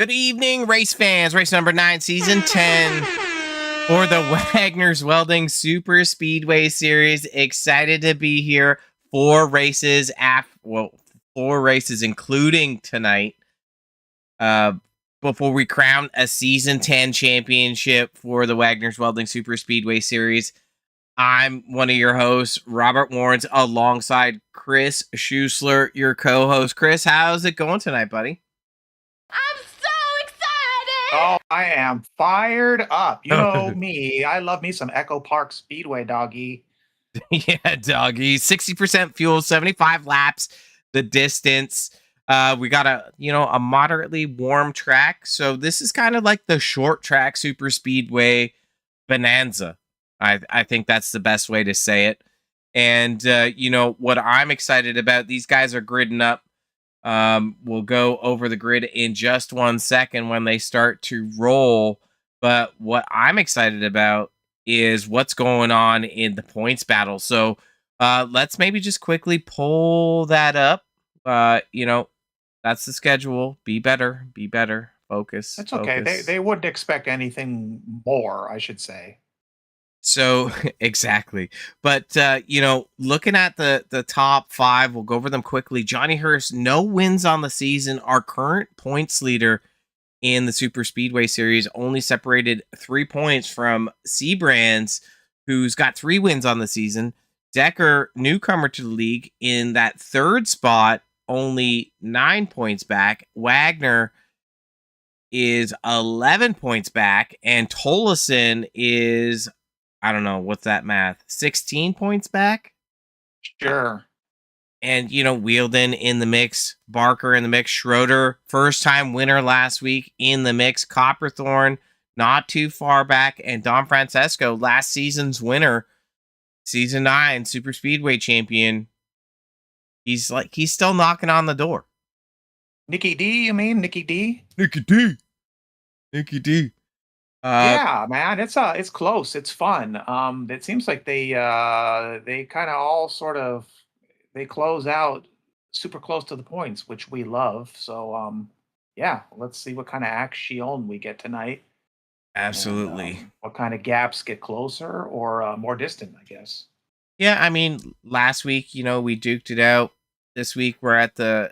Good evening, race fans. Race number 9, season 10 for the Wagoner's Welding Super Speedway Series. Excited to be here. 4 races, 4 races including tonight. Before we crown a season 10 championship for the Wagoner's Welding Super Speedway Series. I'm one of your hosts, Robert Warrens, alongside Chris Schusler, your co-host. Chris, how's it going tonight, buddy? I'm so excited! Oh, I am fired up. You know me. I love me some Echo Park Speedway, doggy. Yeah, doggy. 60% fuel, 75 laps, the distance. We got a moderately warm track. So this is kind of like the short track super speedway bonanza. I think that's the best way to say it. And what I'm excited about, these guys are gridding up. We'll go over the grid in just 1 second when they start to roll. But what I'm excited about is what's going on in the points battle. So let's maybe just quickly pull that up. That's the schedule. Be better. Focus. That's okay. Focus. They wouldn't expect anything more, I should say. So exactly. But looking at the top 5, we'll go over them quickly. Johnny Hurst, no wins on the season. Our current points leader in the Super Speedway Series, only separated 3 points from Seabrands, who's got 3 wins on the season. Decker, newcomer to the league, in that 3rd spot, only 9 points back. Wagner is 11 points back, and Tolleson is, I don't know, what's that math? 16 points back? Sure. And, Welding in the mix, Barker in the mix, Schroeder, first-time winner last week in the mix, Copperthorne, not too far back, and Don Francesco, last season's winner, season 9 Super Speedway champion. He's still knocking on the door. Nikki D, you mean? Nikki D? Nikki D. Yeah, man, it's close. It's fun. It seems like they kind of all sort of they close out super close to the points, which we love. So yeah, let's see what kind of action we get tonight. Absolutely. And, what kind of gaps get closer or more distant, I guess. Yeah, I mean, last week, we duked it out. This week, we're at the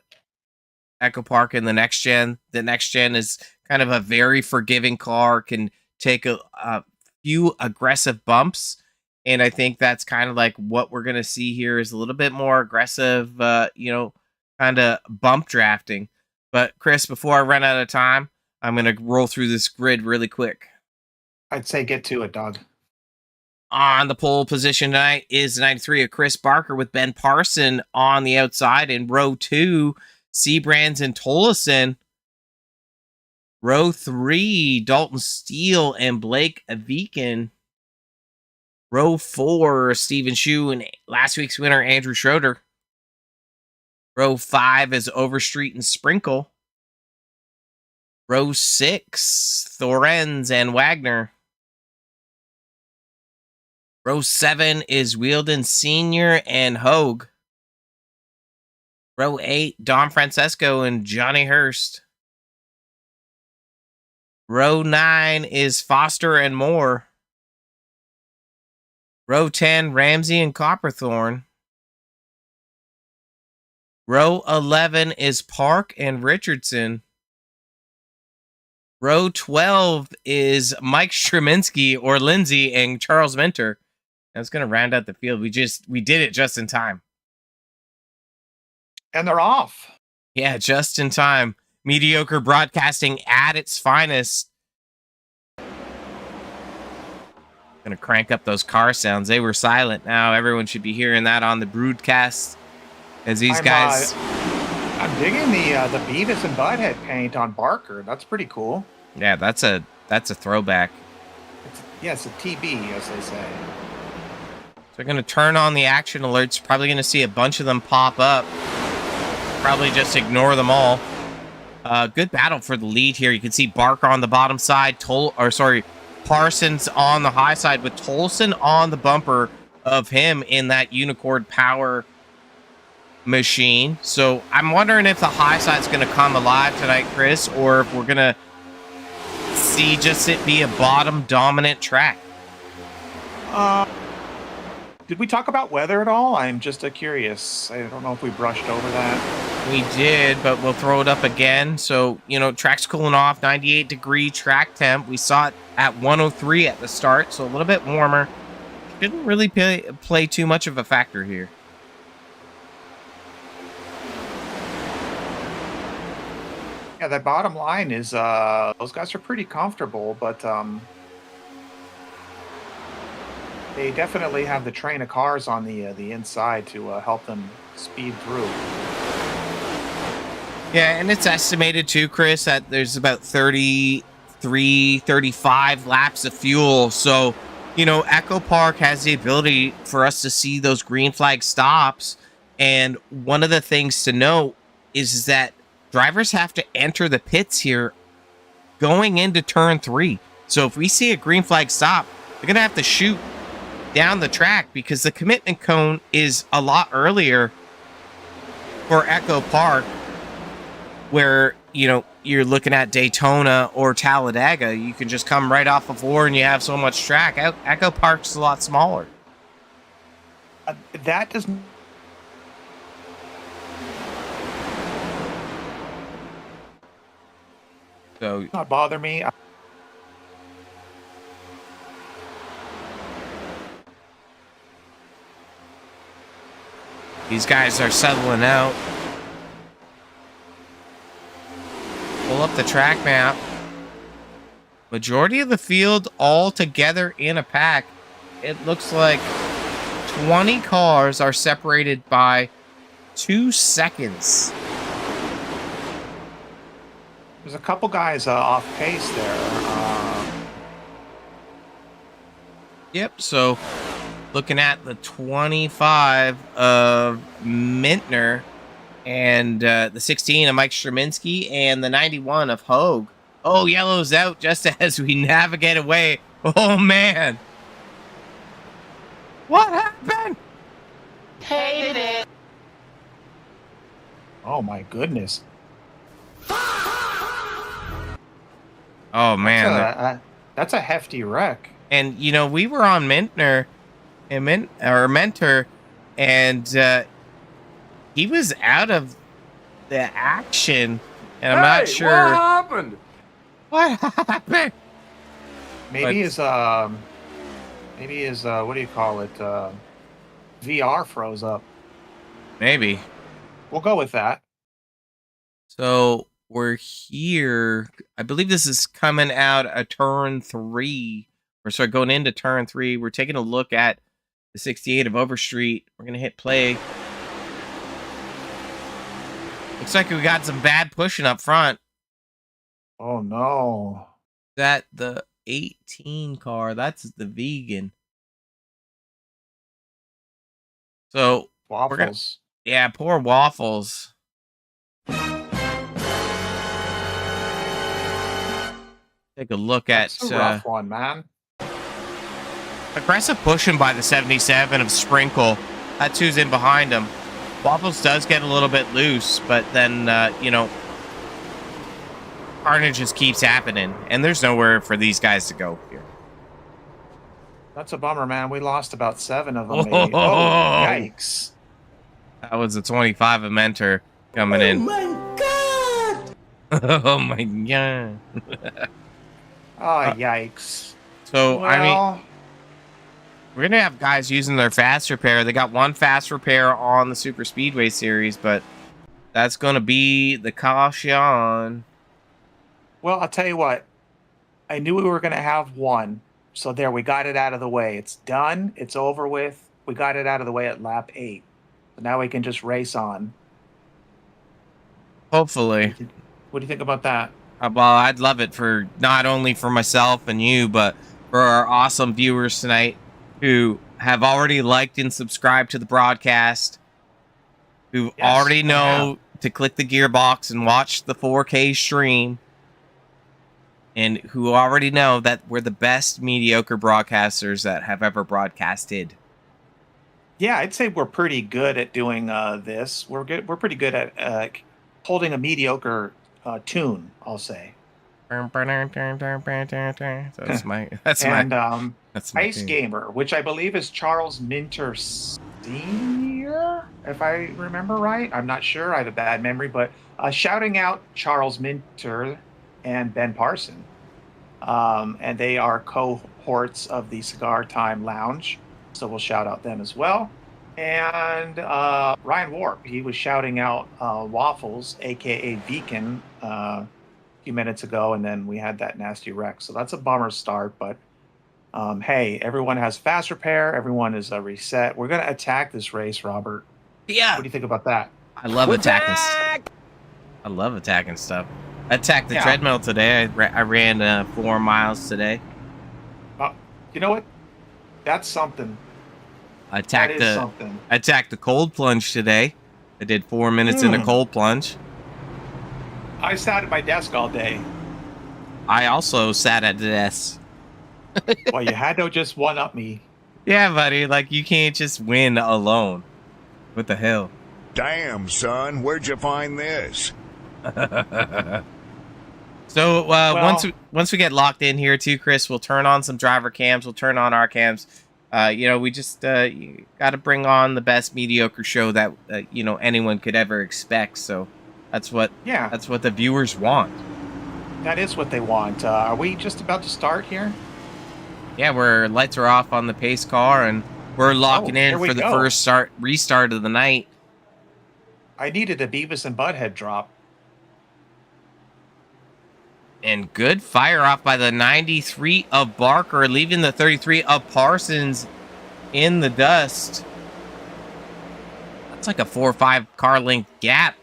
Echo Park in the next gen. The next gen is kind of a very forgiving car, can take a few aggressive bumps. And I think that's kind of like what we're going to see here is a little bit more aggressive, kind of bump drafting. But Chris, before I run out of time, I'm going to roll through this grid really quick. I'd say get to it, dog. On the pole position tonight is 93 of Chris Barker with Ben Parson on the outside. In row 2, Seabrands and Tolleson. Row 3, Dalton Steele and Blake Avican. Row 4, Stephen Shue and last week's winner, Andrew Schroeder. Row 5 is Overstreet and Sprinkle. Row 6, Thorenz and Wagner. Row 7 is Welding Sr. and Hogue. Row 8, Don Francesco and Johnny Hurst. Row 9 is Foster and Moore. Row 10, Ramsey and Copperthorne. Row 11 is Park and Richardson. Row 12 is Mike Straminsky or Lindsay and Charles Minter. That's going to round out the field. We did it just in time. And they're off. Yeah, just in time. Mediocre broadcasting at its finest. Gonna crank up those car sounds. They were silent. Now everyone should be hearing that on the broadcast. As these guys, I'm digging the Beavis and Butthead paint on Barker. That's pretty cool. Yeah, that's a throwback. It's a TB, as they say. So they're gonna turn on the action alerts. Probably gonna see a bunch of them pop up. Probably just ignore them all. Good battle for the lead here. You can see Barker on the bottom side. Parsons on the high side with Tolleson on the bumper of him in that Unicord Power machine. So I'm wondering if the high side's going to come alive tonight, Chris, or if we're going to see just it be a bottom dominant track. Did we talk about weather at all? I'm just curious. I don't know if we brushed over that. We did, but we'll throw it up again. So, you know, track's cooling off, 98-degree track temp. We saw it at 103 at the start, so a little bit warmer. Didn't really play too much of a factor here. Yeah, that bottom line is those guys are pretty comfortable, but they definitely have the train of cars on the inside to help them speed through. Yeah, and it's estimated too, Chris, that there's about 33, 35 laps of fuel. So, you know, Echo Park has the ability for us to see those green flag stops. And one of the things to note is that drivers have to enter the pits here going into turn 3. So if we see a green flag stop, they're going to have to shoot down the track because the commitment cone is a lot earlier for Echo Park, where, you know, you're looking at Daytona or Talladega. You can just come right off of 4 and you have so much track. Echo Park's a lot smaller. That doesn't... So not bother me. these guys are settling out. Pull up the track map. Majority of the field all together in a pack. It looks like 20 cars are separated by 2 seconds. There's a couple guys off pace there. Yep, so looking at the 25 of Mintner and the 16 of Mike Straminsky and the 91 of Hogue. Oh, yellow's out just as we navigate away. Oh, man. What happened? Hated it. Oh, my goodness. Oh, man. That's a hefty wreck. And, you know, we were on Mintner and Mentor, and he was out of the action. And I'm not sure. What happened? What happened? Maybe his what do you call it? VR froze up. Maybe. We'll go with that. So we're here. I believe this is coming out of turn 3. We're sort of going into turn 3. We're taking a look at the 68 of Overstreet. We're going to hit play. Looks like we got some bad pushing up front. Oh, no. That the 18 car. That's the vegan. So Waffles. Yeah, poor Waffles. Take a look at That's a rough one, man. aggressive pushing by the 77 of Sprinkle. That's who's in behind him. Waffles does get a little bit loose, but then you know, carnage just keeps happening, and there's nowhere for these guys to go here. That's a bummer, man. We lost about 7 of them. Maybe. Oh, yikes. That was a 25 of Mentor coming in. Oh my god! Oh my god. Oh, yikes. So, Well, I mean, we're going to have guys using their fast repair. They got one fast repair on the Super Speedway Series, but that's going to be the caution. well, I'll tell you what. I knew we were going to have one. So there, we got it out of the way. It's done. It's over with. We got it out of the way at lap 8. So now we can just race on. Hopefully. What do you think about that? Well, I'd love it for not only for myself and you, but for our awesome viewers tonight who have already liked and subscribed to the broadcast, who already know to click the gearbox and watch the 4K stream, and who already know that we're the best mediocre broadcasters that have ever broadcasted. Yeah, I'd say we're pretty good at doing this. We're good. We're pretty good at holding a mediocre tune, I'll say. That's my that's my And that's my Ice thing. Gamer, which I believe is Charles Minter Sr., if I remember right. I'm not sure. I have a bad memory, but shouting out Charles Minter and Ben Parson. And they are cohorts of the Cigar Time Lounge. So we'll shout out them as well. And Ryan Warp, he was shouting out Waffles, aka Beacon, a few minutes ago, and then we had that nasty wreck. So that's a bummer start, but hey, everyone has fast repair. Everyone is reset. We're going to attack this race, Robert. Yeah, What do you think about that? I love attacking. I love attacking stuff. I attacked the Yeah. treadmill today. I ran 4 miles today. You know what? That's something. I That attacked is something. I attacked the cold plunge today. I did 4 minutes in a cold plunge. I sat at my desk all day. I also sat at the desk. Well, you had to just one up me. Yeah, buddy. Like, you can't just win alone. What the hell? Damn, son, where'd you find this? So Well- once we get locked in here too, Chris, we'll turn on some driver cams. We'll turn on our cams. We just got to bring on the best mediocre show that anyone could ever expect. So that's what Yeah, the viewers want. that is what they want. Are we just about to start here? Yeah, where lights are off on the pace car, and we're locking here in we for the go. first restart of the night. I needed a Beavis and Butthead drop. And good fire off by the 93 of Barker, leaving the 33 of Parsons in the dust. That's like a 4 or 5 car length gap.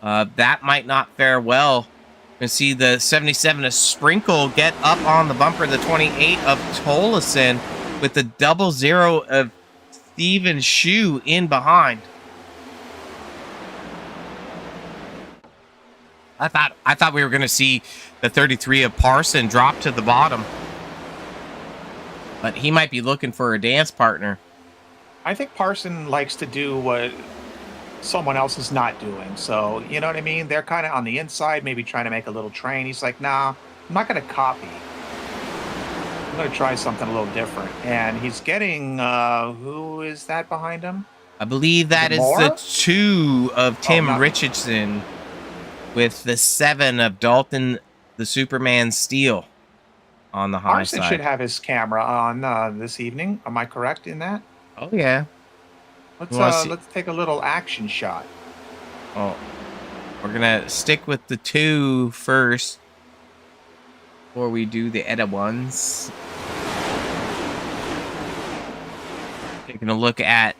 That might not fare well. You can see the 77 of Sprinkle get up on the bumper. The 28 of Tolleson with the 00 of Steven Shue in behind. I thought we were going to see the 33 of Parson drop to the bottom. But he might be looking for a dance partner. I think Parson likes to do what someone else is not doing. So, you know what I mean? They're kind of on the inside, maybe trying to make a little train. He's like, nah, I'm not going to copy. I'm going to try something a little different. And he's getting, who is that behind him? I believe that is Moore? the 2 of Tim not- Richardson with the 7 of Dalton, the Superman Steel on the high Parson side. should have his camera on this evening. Am I correct in that? Oh, yeah. Let's take a little action shot. Oh, we're going to stick with the 2 first before we do the edit ones. Taking a look at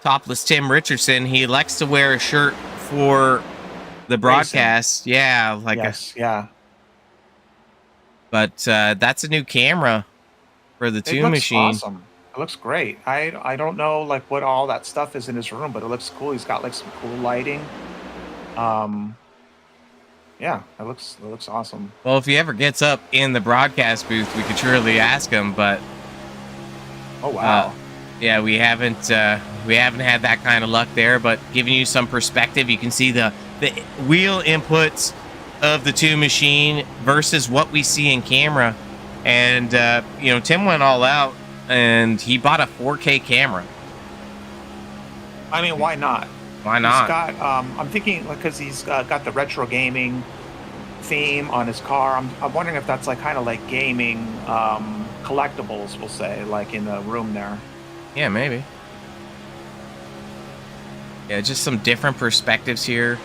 topless Tim Richardson. He likes to wear a shirt for the broadcast. Yeah, like Yes, yeah. but that's a new camera for the It 2 looks machine. awesome. It looks great. I don't know like what all that stuff is in his room, but it looks cool. He's got like some cool lighting. Yeah, it looks awesome. Well, if he ever gets up in the broadcast booth, we could surely ask him, but Oh wow. yeah, we haven't had that kind of luck there, but giving you some perspective, you can see the wheel inputs of the 2 machine versus what we see in camera. And Tim went all out and he bought a 4K camera. I mean, why not? Why not? He's got I'm thinking because he's got the retro gaming theme on his car. I'm wondering if that's like kind of like gaming collectibles, we'll say, like in the room there. Yeah, maybe. Yeah, just some different perspectives here.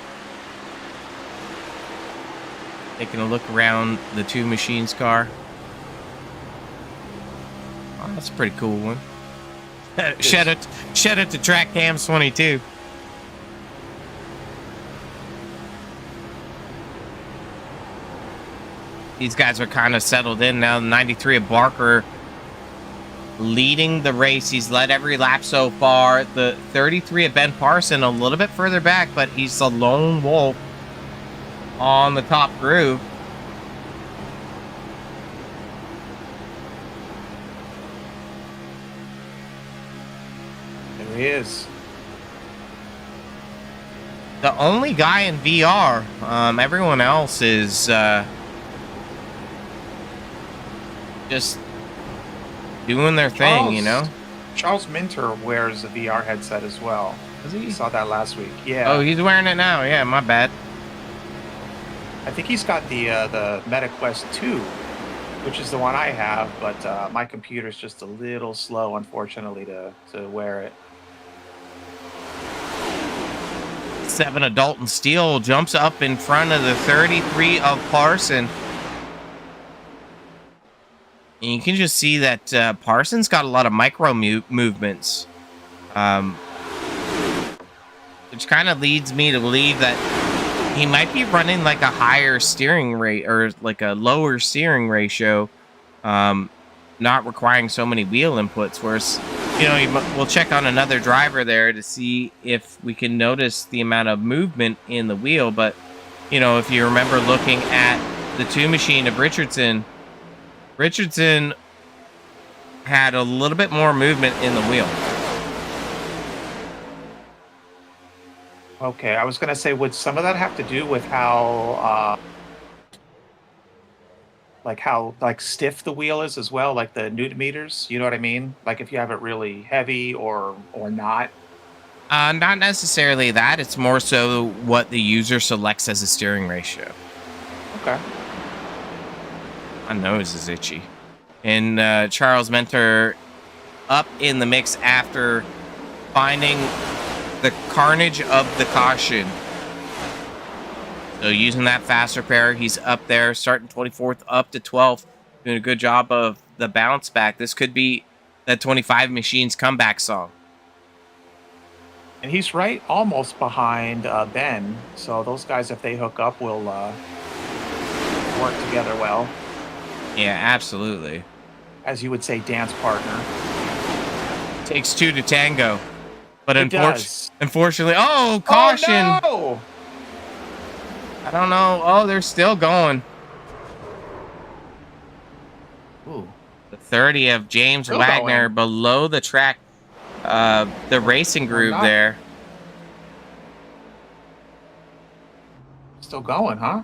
Taking a look around the 2 machines car. Oh, that's a pretty cool one. Shout out to Track Cams 22. These guys are kind of settled in now. 93 of Barker leading the race. He's led every lap so far. The 33 of Ben Parson a little bit further back, but he's the lone wolf on the top groove. There he is. The only guy in VR. Everyone else is just doing their thing, you know? Charles Minter wears a VR headset as well. Is he? We saw that last week. Yeah. Oh, he's wearing it now. Yeah, my bad. I think he's got the Meta Quest 2, which is the one I have, but my computer's just a little slow, unfortunately, to wear it. 7 of Dalton Steele jumps up in front of the 33 of Parson. And you can just see that Parsons got a lot of micro movements. Which kind of leads me to believe that he might be running like a higher steering rate or like a lower steering ratio, not requiring so many wheel inputs. Whereas, you know, we'll check on another driver there to see if we can notice the amount of movement in the wheel. But, you know, if you remember looking at the 2 machine of Richardson had a little bit more movement in the wheel. Okay, I was going to say, would some of that have to do with how stiff the wheel is as well, like the Newton meters? You know what I mean? Like if you have it really heavy or not? Not necessarily that. It's more so what the user selects as a steering ratio. Okay. My nose is itchy. And Charles Mentor up in the mix after finding the carnage of the caution. So using that fast repair, he's up there, starting 24th up to 12th, doing a good job of the bounce back. This could be that 25 machine's comeback song. And he's right almost behind Ben. So those guys, if they hook up, will work together well. Yeah, absolutely. As you would say, dance partner. Takes 2 to tango. But does. unfortunately, oh, caution. Oh, no! I don't know. Oh, they're still going. Ooh. The 30 of James Still Wagner going. below the track. The racing groove there. Still going, huh?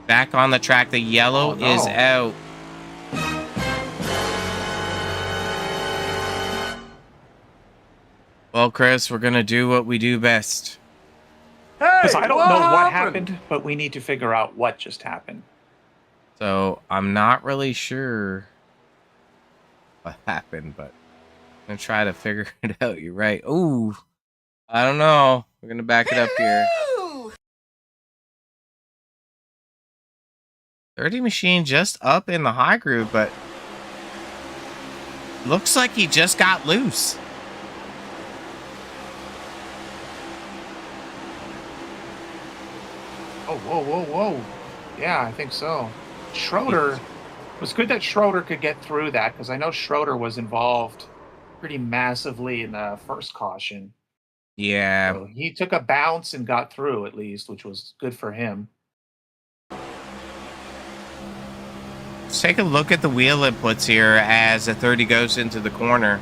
Back on the track. The yellow Oh, no. is out. Well, Chris, we're going to do what we do best. Because I don't know what happened, but we need to figure out what just happened. So I'm not really sure what happened, but I'm going to try to figure it out. You're right. Ooh, I don't know. We're going to back it up here. 30 machine just up in the high groove, but looks like he just got loose. Oh, whoa. Yeah, I think so. Schroeder, it was good that Schroeder could get through that, because I know Schroeder was involved pretty massively in the first caution. Yeah. So he took a bounce and got through, at least, which was good for him. Let's take a look at the wheel inputs here as the 30 goes into the corner.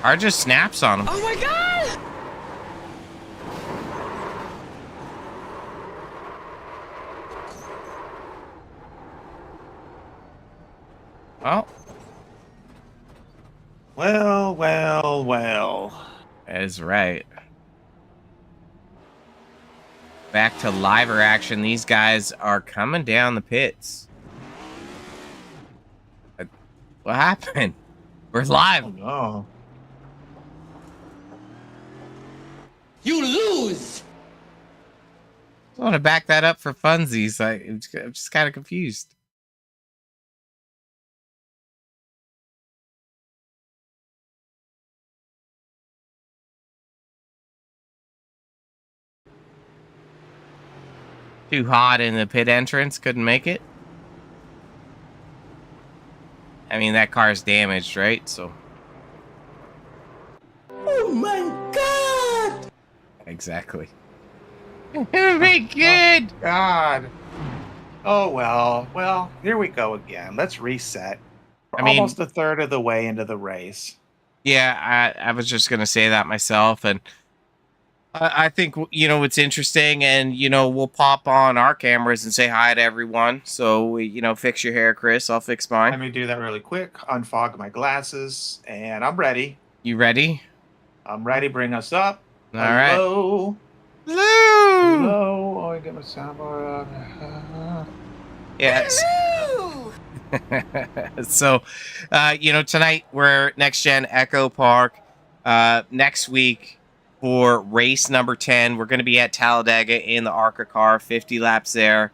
Car just snaps on him. Oh my god! Well. That's right. Back to liver action. These guys are coming down the pits. What happened? We're live. Oh, no. You lose! I want to back that up for funsies. I'm just kind of confused. Too hot in the pit entrance. Couldn't make it. I mean, that car's damaged, right? So. Oh my god! Exactly. It'll be good. God. Oh well. Well, here we go again. Let's reset. We're I mean, almost a third of the way into the race. yeah, I was just gonna say that myself, and I think it's interesting, and we'll pop on our cameras and say hi to everyone. So fix your hair, Chris. I'll fix Let mine. me do that really quick. Unfog my glasses, and I'm ready. You ready? I'm ready. Bring us up. All right. Hello. Hello. Hello. Oh, I get my soundboard up. Yes. So, tonight we're Next Gen Echo Park. Next week for race number 10, we're going to be at Talladega in the ARCA car, 50 laps there.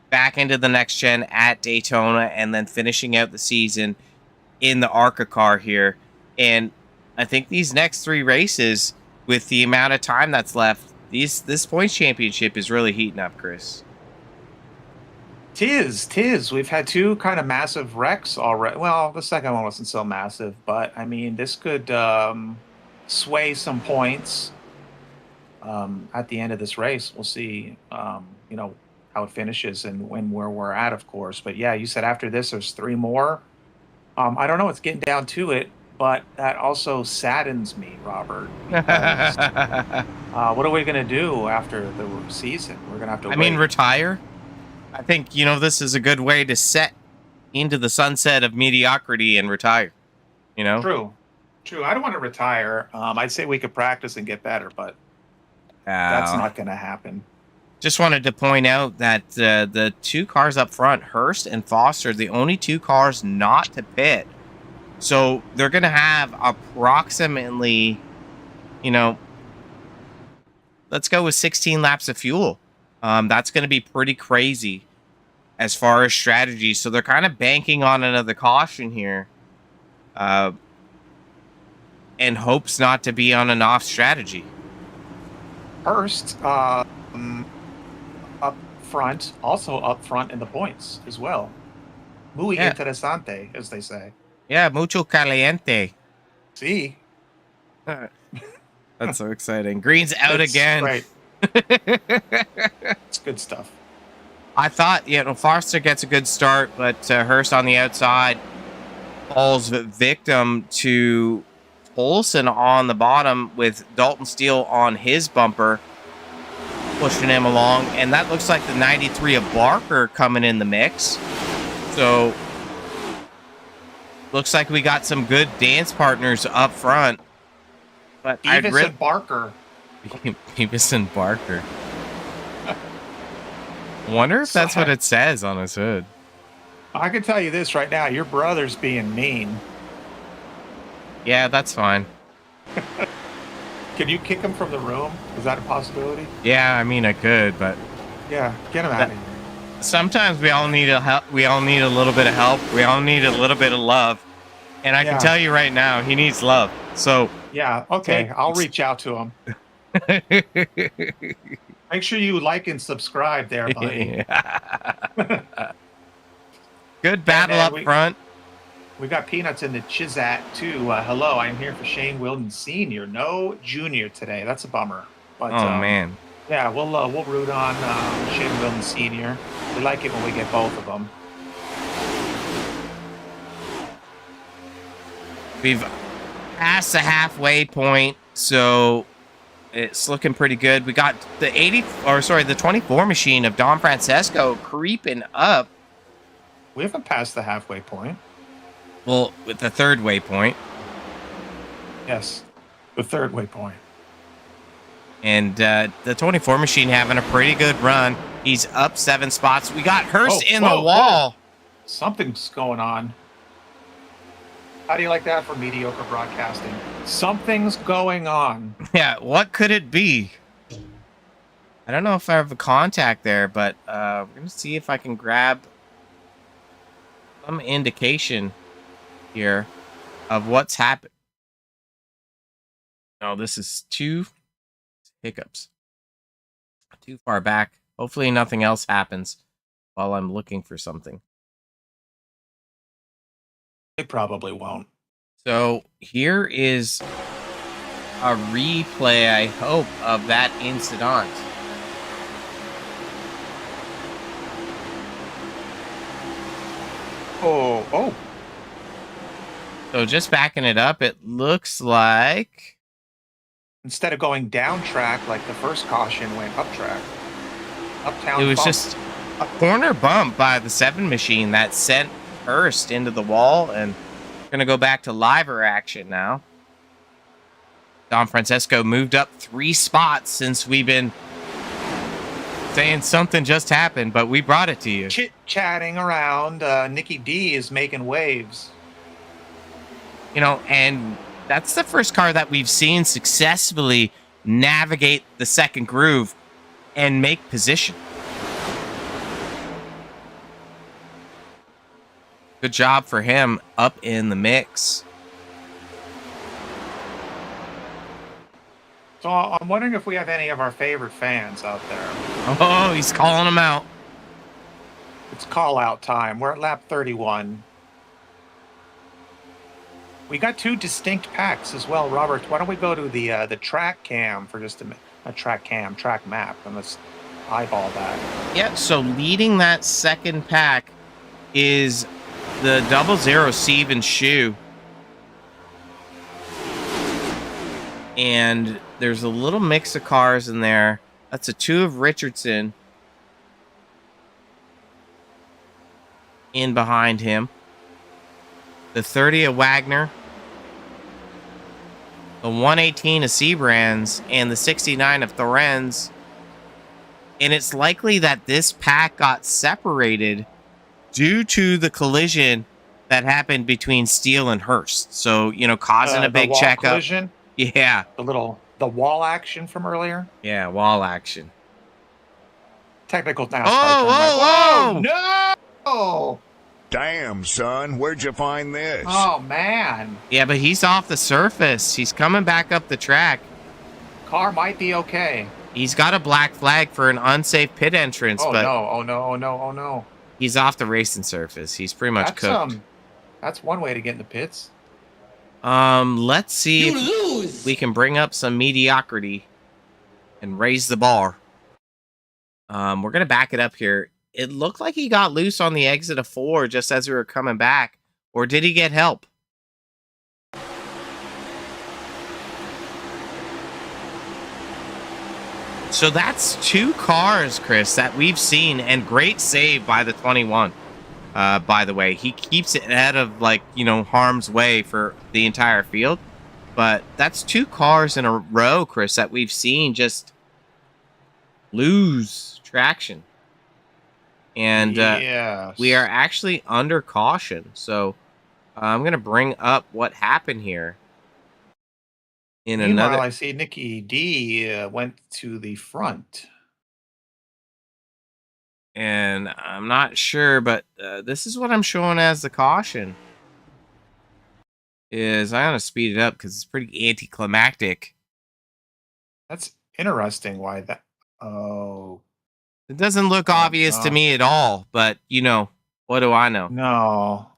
Back into the Next Gen at Daytona, and then finishing out the season in the ARCA car here. And I think these next three races, with the amount of time that's left, this points championship is really heating up, Chris. Tis. We've had two kind of massive wrecks already. Well, the second one wasn't so massive, but I mean, this could sway some points at the end of this race. We'll see, how it finishes and where we're at, of course. But yeah, you said after this, there's three more. I don't know. It's getting down to it, but that also saddens me, Robert. Because what are we going to do after the season? We're going to have to. I mean, retire. I think this is a good way to set into the sunset of mediocrity and retire. True. I don't want to retire. I'd say we could practice and get better, but that's not going to happen. Just wanted to point out that the two cars up front, Hurst and Foster, the only two cars not to pit. So they're going to have approximately, let's go with 16 laps of fuel. That's going to be pretty crazy as far as strategy. So they're kind of banking on another caution here, and hopes not to be on an off strategy. Hurst, also up front in the points as well. Muy interesante, as they say. Yeah, mucho caliente. See? That's so exciting. Green's out again. Right. It's good stuff. I thought, Foster gets a good start, but Hurst on the outside falls victim to Olsen on the bottom with Dalton Steele on his bumper, pushing him along. And that looks like the 93 of Barker coming in the mix. So, looks like we got some good dance partners up front. But Beavis and Barker. Beavis and Barker. Wonder if that's what it says on his hood. I can tell you this right now. Your brother's being mean. Yeah, that's fine. Can you kick him from the room? Is that a possibility? Yeah, I mean, I could, but yeah, get him out of here. Sometimes we all need help. We all need a little bit of help. We all need a little bit of love. And I can tell you right now, he needs love. So yeah, okay, I'll reach out to him. Make sure you like and subscribe there, buddy. Good battle up front. We got Peanuts in the Chizat, too. Hello, I'm here for Shane Welding Sr. No Jr. today. That's a bummer. But, man. Yeah, we'll root on Shane Welding Sr. We like it when we get both of them. We've passed the halfway point, so it's looking pretty good. We got the 24 machine of Don Francesco creeping up. We haven't passed the halfway point. Well, with the third waypoint. Yes, the third waypoint. And the 24 machine having a pretty good run. He's up 7 spots. We got Hurst in the wall. Something's going on. How do you like that for mediocre broadcasting? Something's going on. Yeah, what could it be? I don't know if I have a contact there, but we're going to see if I can grab some indication here of what's happened. No, this is 2 hiccups. Too far back. Hopefully nothing else happens while I'm looking for something. It probably won't. So here is a replay, I hope, of that incident. Oh. So just backing it up, it looks like Instead of going down track like the first caution went up track. Uptown it was bump. just a corner bump by the 7 machine that sent Hurst into the wall, and we're going to go back to liver action now. Don Francesco moved up 3 spots since we've been saying something just happened, but we brought it to you. Chit-chatting around. Nikki D is making waves. You know, and that's the first car that we've seen successfully navigate the second groove and make position. Good job for him up in the mix. So I'm wondering if we have any of our favorite fans out there. Oh, he's calling them out. It's call out time. We're at lap 31. We got 2 distinct packs as well, Robert. Why don't we go to the track cam for just a minute? Track map, and let's eyeball that. Yep, so leading that second pack is the 00 Steven Shoe. And there's a little mix of cars in there. That's a 2 of Richardson in behind him. The 30 of Wagoner. The 118 of Seabrands and the 69 of Thorenz. And it's likely that this pack got separated due to the collision that happened between Steele and Hurst. So, you know, causing a big checkup. Collision? Yeah. The wall action from earlier? Yeah, wall action. Technical NASCAR. Oh, No! Damn, son, where'd you find this? Oh, man. Yeah, but he's off the surface. He's coming back up the track. Car might be okay. He's got a black flag for an unsafe pit entrance, Oh, but no. Oh, no. Oh, no. Oh, no. he's off the racing surface. He's pretty much cooked. That's one way to get in the pits. Let's see You if lose. we can bring up some mediocrity and raise the bar. We're gonna back it up here. It looked like he got loose on the exit of 4 just as we were coming back, or did he get help? So that's 2 cars, Chris, that we've seen, and great save by the 21. By the way, he keeps it out of, like, you know, harm's way for the entire field. But that's 2 cars in a row, Chris, that we've seen just lose traction. And yes. we are actually under caution. So I'm going to bring up what happened here. Meanwhile, I see Nikki D went to the front. And I'm not sure, but this is what I'm showing as the caution. I'm going to speed it up because it's pretty anticlimactic. That's interesting. Why that? Oh. It doesn't look obvious to me at all, but, you know, what do I know? No.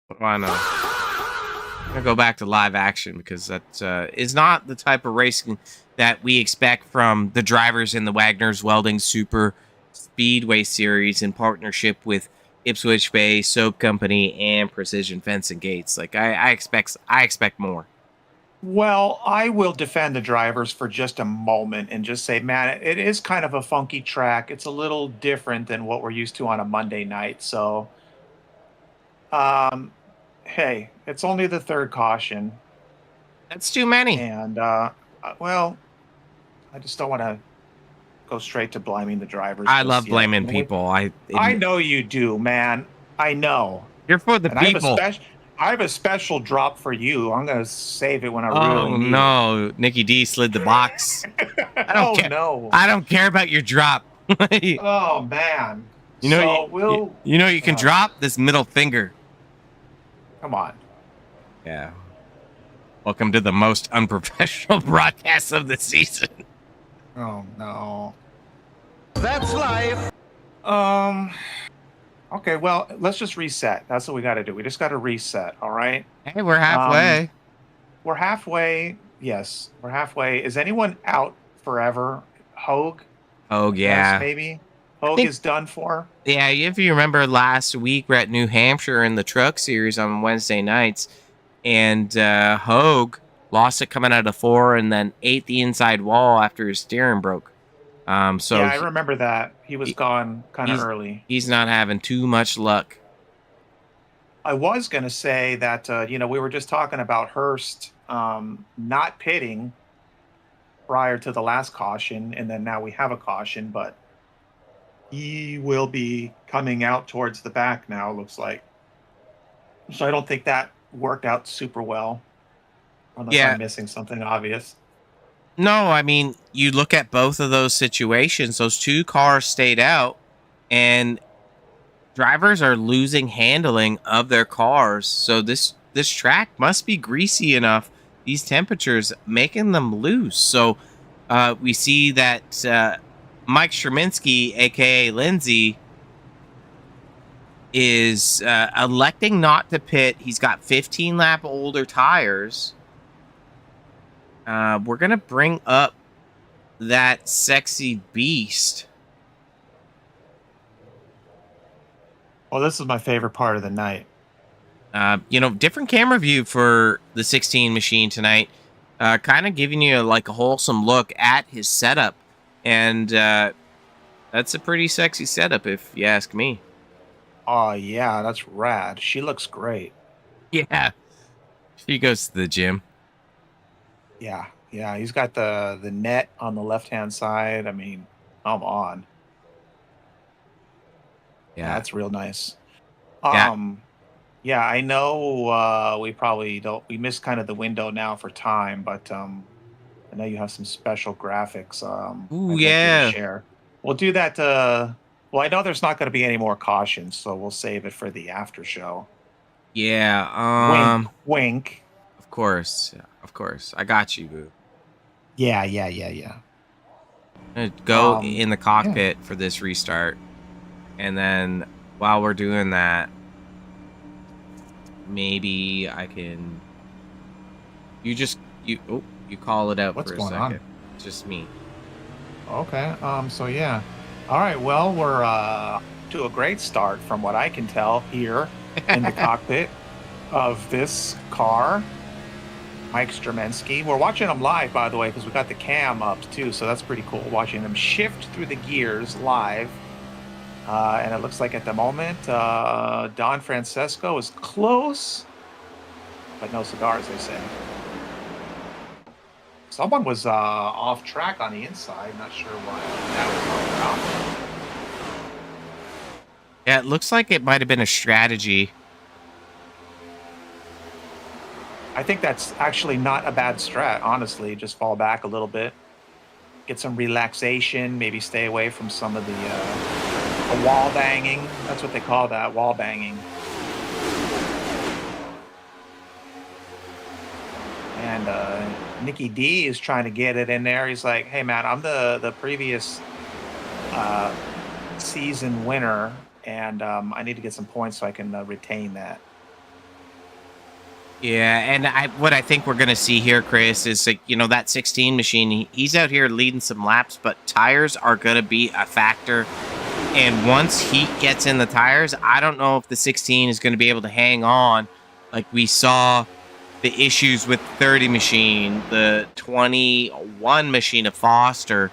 What do I know? I'm going to go back to live action because that is not the type of racing that we expect from the drivers in the Wagoner's Welding Super Speedway Series in partnership with Ipswich Bay Soap Company and Precision Fence and Gates. Like, I expect more. Well, I will defend the drivers for just a moment and just say, man, it is kind of a funky track. It's a little different than what we're used to on a Monday night. So, hey, it's only the 3rd caution. That's too many. And, well, I just don't want to go straight to blaming the drivers. I love blaming people. I know you do, man. I know. You're for the people. I have a special drop for you. I'm going to save it when I really need no. Nikki D slid the box. I don't care. No. I don't care about your drop. Oh, man. You know, you can drop this middle finger. Come on. Yeah. Welcome to the most unprofessional broadcast of the season. Oh, no. That's life. Okay, well, let's just reset. That's what we got to do. We just got to reset, all right? Hey, we're halfway. We're halfway. Yes, we're halfway. Is anyone out forever? Hogue? Oh, yeah. Yes, maybe? Hogue think- is done for. Yeah, if you remember last week, we're at New Hampshire in the truck series on Wednesday nights, and Hogue lost it coming out of 4 and then ate the inside wall after his steering broke. So Yeah, I remember that. He was he- gone kind of he's early. he's not having too much luck. I was going to say that, we were just talking about Hurst not pitting prior to the last caution, and then now we have a caution, but he will be coming out towards the back now, looks like. So I don't think that worked out super well, unless Yeah. I'm missing something obvious. No, I mean, you look at both of those situations, those two cars stayed out, and drivers are losing handling of their cars. So this track must be greasy enough, these temperatures making them loose. So we see that Mike Sherminsky, aka Lindsay, is electing not to pit. He's got 15 lap older tires. We're gonna bring up that sexy beast. Well, this is my favorite part of the night. Different camera view for the 16 machine tonight. Kind of giving you like a wholesome look at his setup, and that's a pretty sexy setup, if you ask me. Oh, yeah, that's rad. She looks great. Yeah, she goes to the gym. Yeah, he's got the net on the left-hand side. I mean, come on. Yeah, That's real nice. Yeah. Yeah, I know we missed kind of the window now for time, but I know you have some special graphics. Ooh, I'd like you to yeah. share. We'll do that. Well, I know there's not going to be any more cautions, so we'll save it for the after show. Yeah. Wink, wink. Of course, I got you, boo. Yeah. I'm gonna go Um, in the cockpit for this restart, and then while we're doing that, maybe I can. You call it out What's for a going second. on? It's just me. Okay. So yeah. All right. Well, we're to a great start from what I can tell here in the cockpit of this car. Mike Stremensky. We're watching him live, by the way, because we got the cam up too, so that's pretty cool. Watching him shift through the gears live, and it looks like at the moment Don Francesco is close, but no cigars, they say. Someone was off track on the inside. Not sure why that was off. Yeah, it looks like it might have been a strategy. I think that's actually not a bad strat, honestly. Just fall back a little bit, get some relaxation, maybe stay away from some of the wall banging. That's what they call that, wall banging. And Nicky D is trying to get it in there. He's like, hey, man, I'm the previous season winner, and I need to get some points so I can retain that. Yeah, and what I think we're gonna see here, Chris, is like that 16 machine. He's out here leading some laps, but tires are gonna be a factor. And once heat gets in the tires, I don't know if the 16 is gonna be able to hang on, like we saw the issues with 30 machine, the 21 machine of Foster.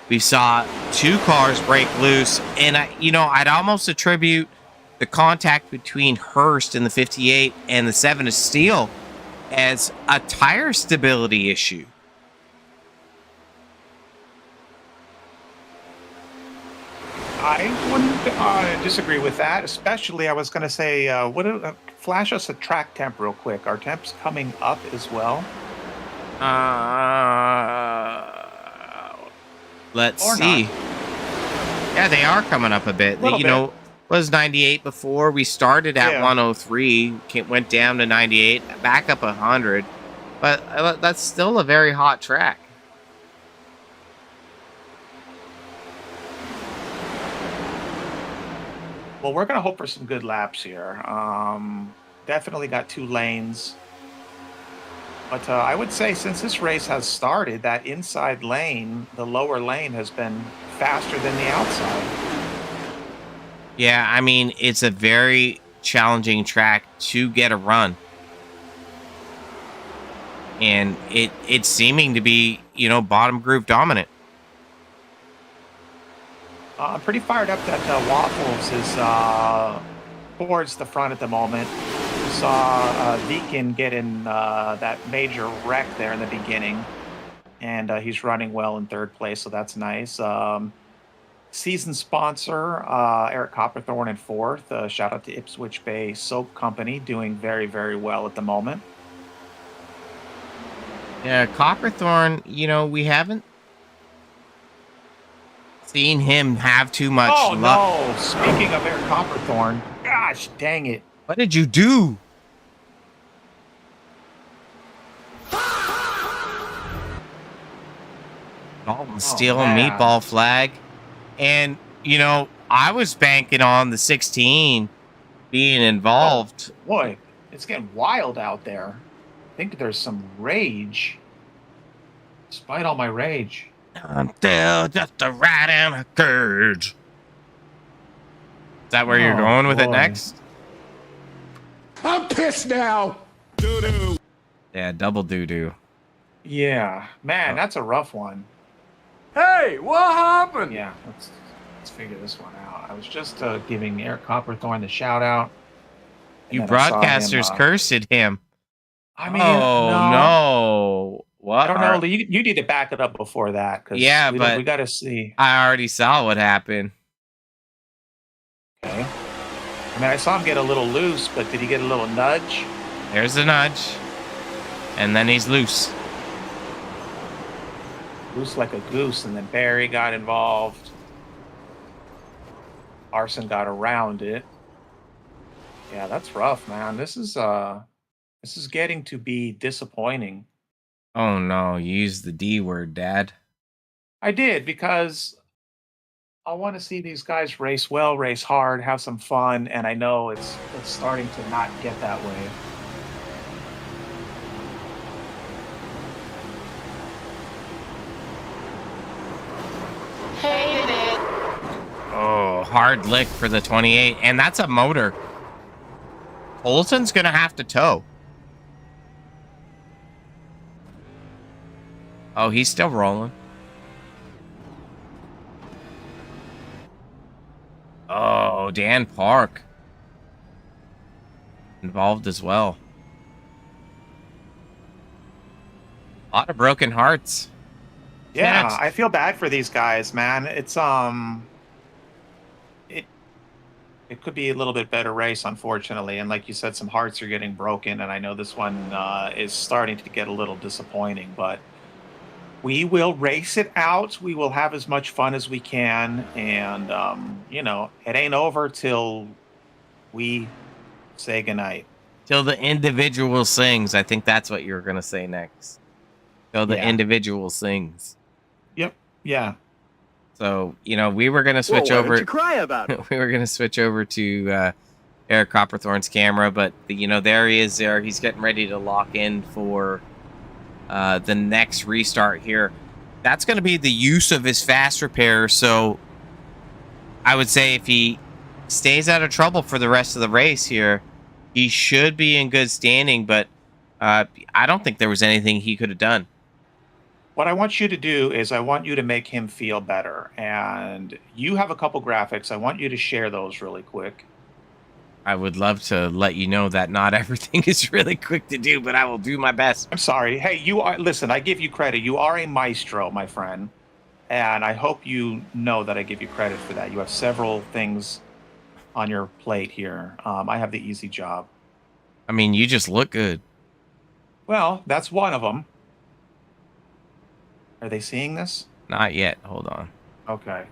We saw two cars break loose, and I'd almost attribute the contact between Hurst and the 58 and the 7 of Steel as a tire stability issue. I wouldn't disagree with that, especially I was going to say, flash us a track temp real quick. Our temp's coming up as well. Let's Or see. not. Yeah, they are coming up a bit. Little bit. Was 98 before. We started at Yeah. 103, went down to 98, back up 100. But that's still a very hot track. Well, we're going to hope for some good laps here. Definitely got 2 lanes. But I would say since this race has started, that inside lane, the lower lane, has been faster than the outside. Yeah, I mean, it's a very challenging track to get a run. And it's seeming to be, bottom group dominant. I'm pretty fired up that Waffles is towards the front at the moment. We saw Deacon get in that major wreck there in the beginning, and he's running well in third place, so that's nice. Season sponsor Eric Copperthorne in fourth. Shout out to Ipswich Bay Soap Company, doing very, very well at the moment. Yeah, Copperthorne, we haven't seen him have too much Oh luck. no! Speaking of Eric Copperthorne, gosh dang it! What did you do? Dalton stealing man. meatball flag. And, I was banking on the 16 being involved. Oh, boy, it's getting wild out there. I think there's some rage. Despite all my rage. I'm still just a rat in a cage. Is that where you're going with it next? I'm pissed now. Doo-doo. Yeah, double doo-doo. Yeah, man, that's a rough one. Hey, what happened? Yeah, let's figure this one out. I was just giving Eric Copperthorne the shout out. You broadcasters cursed him. I mean, no. What? I don't know. You need to back it up before that. Yeah, we got to see. I already saw what happened. Okay. I mean, I saw him get a little loose, but did he get a little nudge? There's a nudge. And then he's loose. Loose like a goose, and then Barry got involved. Arson got around it. Yeah, that's rough, man. This is getting to be disappointing. Oh no, you used the D word, Dad. I did, because I want to see these guys race well, race hard, have some fun, and I know it's starting to not get that way. Hated it. Oh, hard lick for the 28, and that's a motor. Olsen's gonna have to tow. Oh, he's still rolling. Oh, Dan Park involved as well. A lot of broken hearts. Yeah, I feel bad for these guys, man. It's it could be a little bit better race, unfortunately. And like you said, some hearts are getting broken, and I know this one is starting to get a little disappointing, but we will race it out. We will have as much fun as we can, and it ain't over till we say goodnight. Till the individual sings. I think that's what you were gonna say next. Till the individual sings. Yep. Yeah. So, we were going to switch over. Why don't you cry about it? We were going to switch over to Eric Copperthorne's camera, but, there he is there. He's getting ready to lock in for the next restart here. That's going to be the use of his fast repair. So I would say if he stays out of trouble for the rest of the race here, he should be in good standing, but I don't think there was anything he could have done. What I want you to do is I want you to make him feel better. And you have a couple graphics. I want you to share those really quick. I would love to let you know that not everything is really quick to do, but I will do my best. I'm sorry. Hey, listen, I give you credit. You are a maestro, my friend. And I hope you know that I give you credit for that. You have several things on your plate here. I have the easy job. I mean, you just look good. Well, that's one of them. Are they seeing this? Not yet. Hold on. Okay.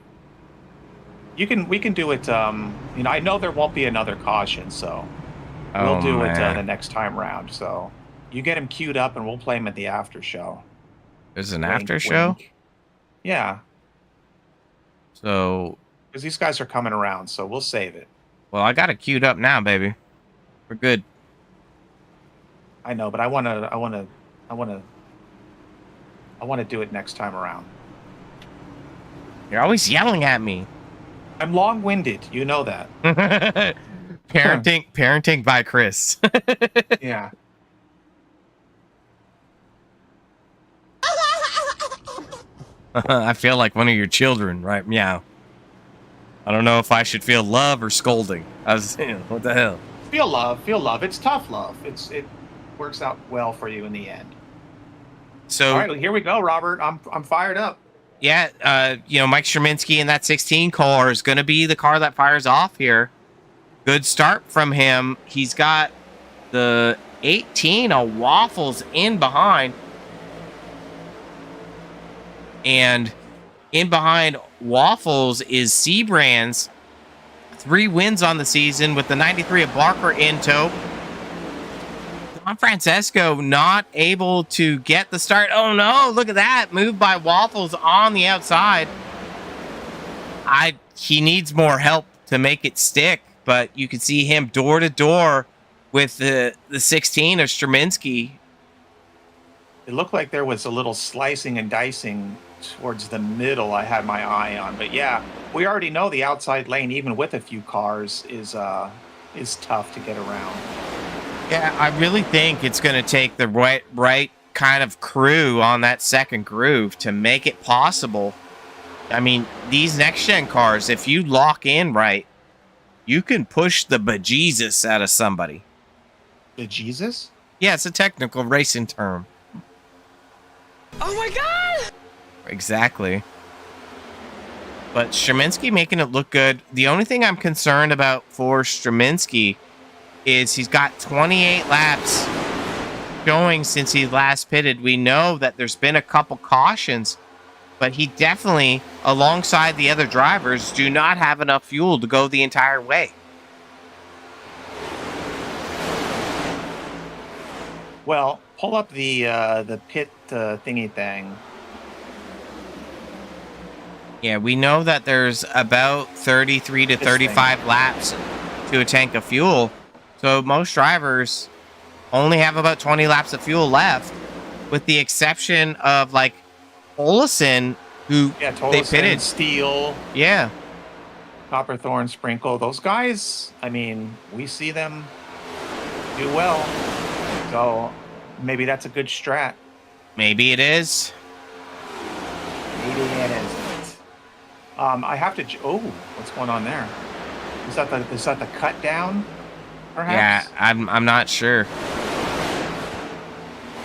We can do it. I know there won't be another caution, so we'll do it the next time round. So you get him queued up, and we'll play him at the after show. There's an after show? Wink. Yeah. So. Because these guys are coming around, so we'll save it. Well, I got it queued up now, baby. We're good. I know, but I want to do it next time around. You're always yelling at me. I'm long-winded. You know that. Parenting by Chris. Yeah. I feel like one of your children, right? Meow. I don't know if I should feel love or scolding. What the hell? Feel love. Feel love. It's tough love. It works out well for you in the end. So, All right, well, here we go, Robert. I'm fired up. yeah, Mike Sherminsky in that 16 car is going to be the car that fires off here. Good start from him. He's got the 18 of Waffles in behind. And in behind Waffles is Seabrand's. 3 wins on the season with the 93 of Barker in tow. Don Francesco not able to get the start. Oh no, look at that. Moved by Waffles on the outside. He needs more help to make it stick, but you can see him door to door with the 16 of Sherminsky. It looked like there was a little slicing and dicing towards the middle I had my eye on. But yeah, we already know the outside lane, even with a few cars, is tough to get around. Yeah, I really think it's going to take the right kind of crew on that second groove to make it possible. I mean, these next-gen cars, if you lock in right, you can push the bejesus out of somebody. Bejesus? Yeah, it's a technical racing term. Oh my god! Exactly. But Sherminsky making it look good. The only thing I'm concerned about for Sherminsky is he's got 28 laps going since he last pitted. We know that there's been a couple cautions, but he definitely, alongside the other drivers, do not have enough fuel to go the entire way. Well, pull up the pit thingy thing. Yeah, we know that there's about 33 to 35 laps to a tank of fuel. So most drivers only have about 20 laps of fuel left, with the exception of like Olesen, who they pitted. Steele. Yeah. Copperthorne, Sprinkle. Those guys, I mean, we see them do well. So maybe that's a good strat. Maybe it is. Maybe it isn't. I have to. Oh, what's going on there? Is that the cut down? Perhaps? Yeah, I'm not sure.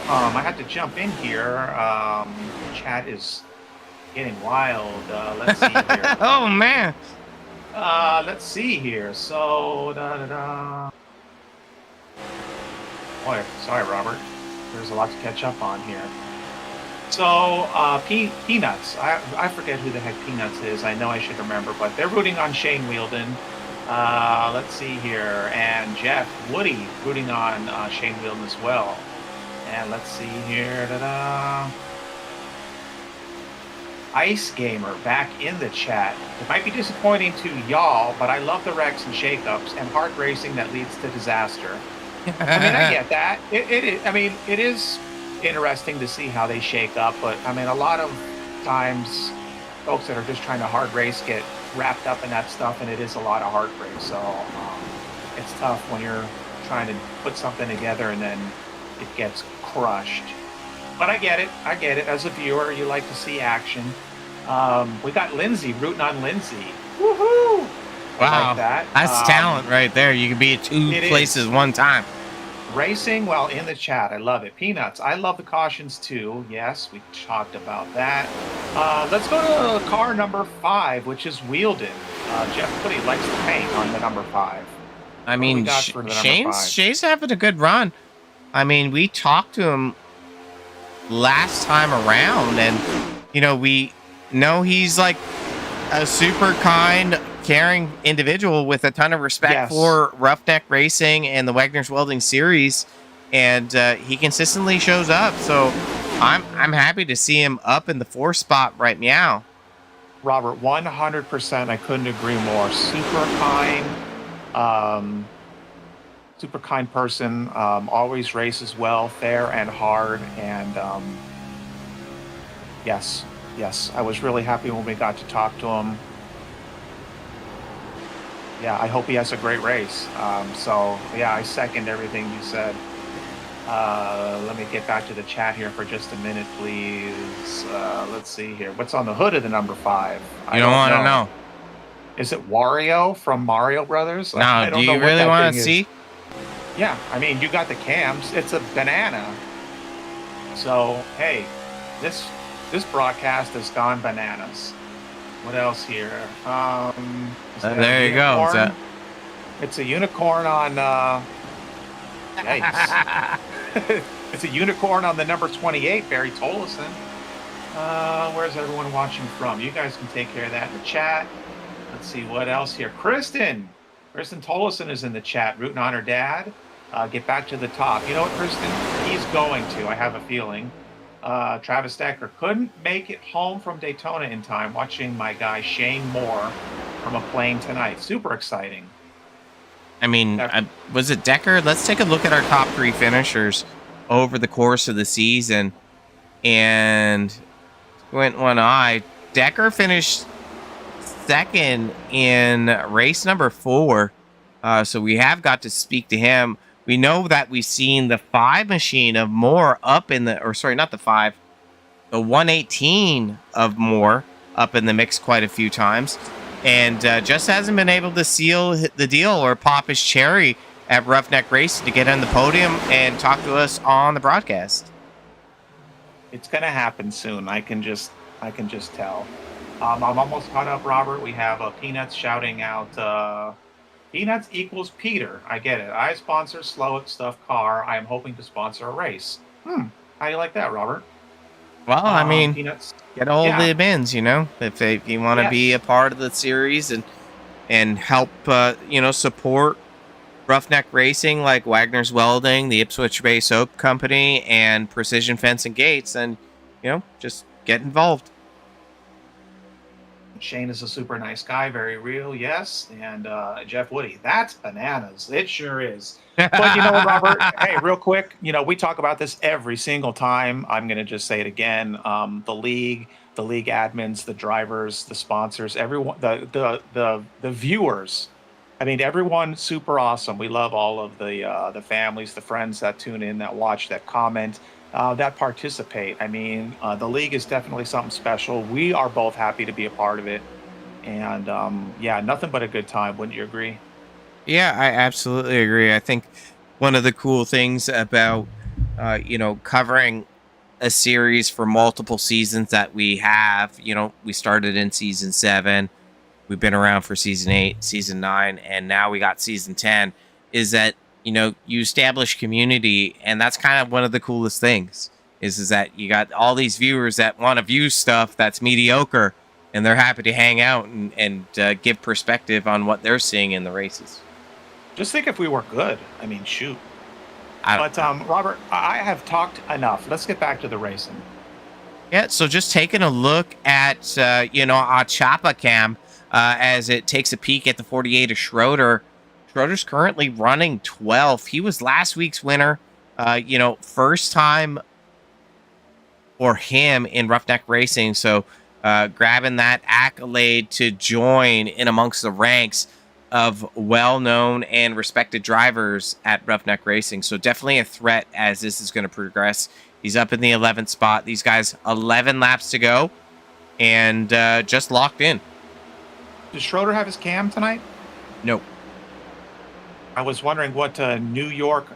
I had to jump in here. Chat is getting wild. Let's see here. Oh man. Let's see here. So Boy, sorry, Robert. There's a lot to catch up on here. So, Peanuts. I forget who the heck Peanuts is. I know I should remember, but they're rooting on Shane Welding. Let's see here. And Jeff Woody rooting on Shane Welding as well. And let's see here. Ice Gamer back in the chat. It might be disappointing to y'all, but I love the wrecks and shakeups and hard racing that leads to disaster. I mean, I get that. It is interesting to see how they shake up, but I mean, a lot of times folks that are just trying to hard race get wrapped up in that stuff, and it is a lot of heartbreak. So it's tough when you're trying to put something together and then it gets crushed. But I get it. As a viewer, you like to see action. We got Lindsay rooting on Lindsay. Woohoo! Wow, like that. That's talent right there. You can be at two places one time. Racing while in the chat. I love it. Peanuts. I love the cautions too. Yes, we talked about that. Let's go to car number 5, which is Welding. Jeff Putty likes the paint on the number 5. I mean, Shane's having a good run. I mean, we talked to him last time around, and we know he's like a super kind, caring individual with a ton of respect for Roughneck Racing and the Wagoner's Welding series, and he consistently shows up. So I'm happy to see him up in the 4 spot right now. Robert, 100%. I couldn't agree more. Super kind person. Always races well, fair and hard, and yes, I was really happy when we got to talk to him. yeah, I hope he has a great race. So yeah, I second everything you said. Let me get back to the chat here for just a minute, please. Let's see here. What's on the hood of the number 5? You don't want to know. Is it Wario from Mario Brothers? No, I do don't know you what really that want thing to is. see? Yeah, I mean, you got the cams. It's a banana. So hey, this broadcast has gone bananas. What else here? Is that a There you go. unicorn? It's a unicorn on. Yikes! It's a unicorn on the number 28, Barry Tolleson. Where's everyone watching from? You guys can take care of that in the chat. Let's see what else here. Kristen Tolleson is in the chat, rooting on her dad. Get back to the top. You know what, Kristen? He's going to. I have a feeling. Travis Decker couldn't make it home from Daytona in time. Watching my guy Shane Moore from a plane tonight. Super exciting. I mean, was it Decker? Let's take a look at our top 3 finishers over the course of the season. And went one eye. Decker finished second in race number 4. So we have got to speak to him. We know that we've seen the 5 machine of Moore up in the, or sorry, not the 5, the 118 of Moore up in the mix quite a few times. And just hasn't been able to seal the deal or pop his cherry at Roughneck Racing to get on the podium and talk to us on the broadcast. It's gonna happen soon. I can just tell. I'm almost caught up, Robert. We have Peanuts shouting out. Peanuts equals Peter. I get it. I sponsor Slow It Stuff Car. I am hoping to sponsor a race. How do you like that, Robert? Well, I mean, Peanuts. get all the bins, you know, if you want to be a part of the series and help, support Roughneck Racing like Wagner's Welding, the Ipswich Bay Soap Company, and Precision Fence and Gates, and, just get involved. Shane is a super nice guy, very real, yes. And Jeff Woody, that's bananas. It sure is. But you know what, Robert? Hey, real quick, we talk about this every single time. I'm going to just say it again. The league admins, the drivers, the sponsors, everyone, the viewers. I mean, everyone super awesome. We love all of the families, the friends that tune in, that watch, that comment. That participate. I mean, the league is definitely something special. We are both happy to be a part of it. And nothing but a good time. Wouldn't you agree? Yeah, I absolutely agree. I think one of the cool things about, covering a series for multiple seasons that we have, we started in season 7. We've been around for season 8, season 9, and now we got season 10, is that you establish community, and that's kind of one of the coolest things is that you got all these viewers that want to view stuff that's mediocre, and they're happy to hang out and give perspective on what they're seeing in the races. Just think if we were good. I mean, shoot. But Robert, I have talked enough. Let's get back to the racing. Yeah, so just taking a look at, our Choppa cam as it takes a peek at the 48 of Schroeder. Schroeder's currently running 12th. He was last week's winner. First time for him in Roughneck Racing. So grabbing that accolade to join in amongst the ranks of well-known and respected drivers at Roughneck Racing. So definitely a threat as this is going to progress. He's up in the 11th spot. These guys, 11 laps to go and just locked in. Does Schroeder have his cam tonight? Nope. I was wondering what New York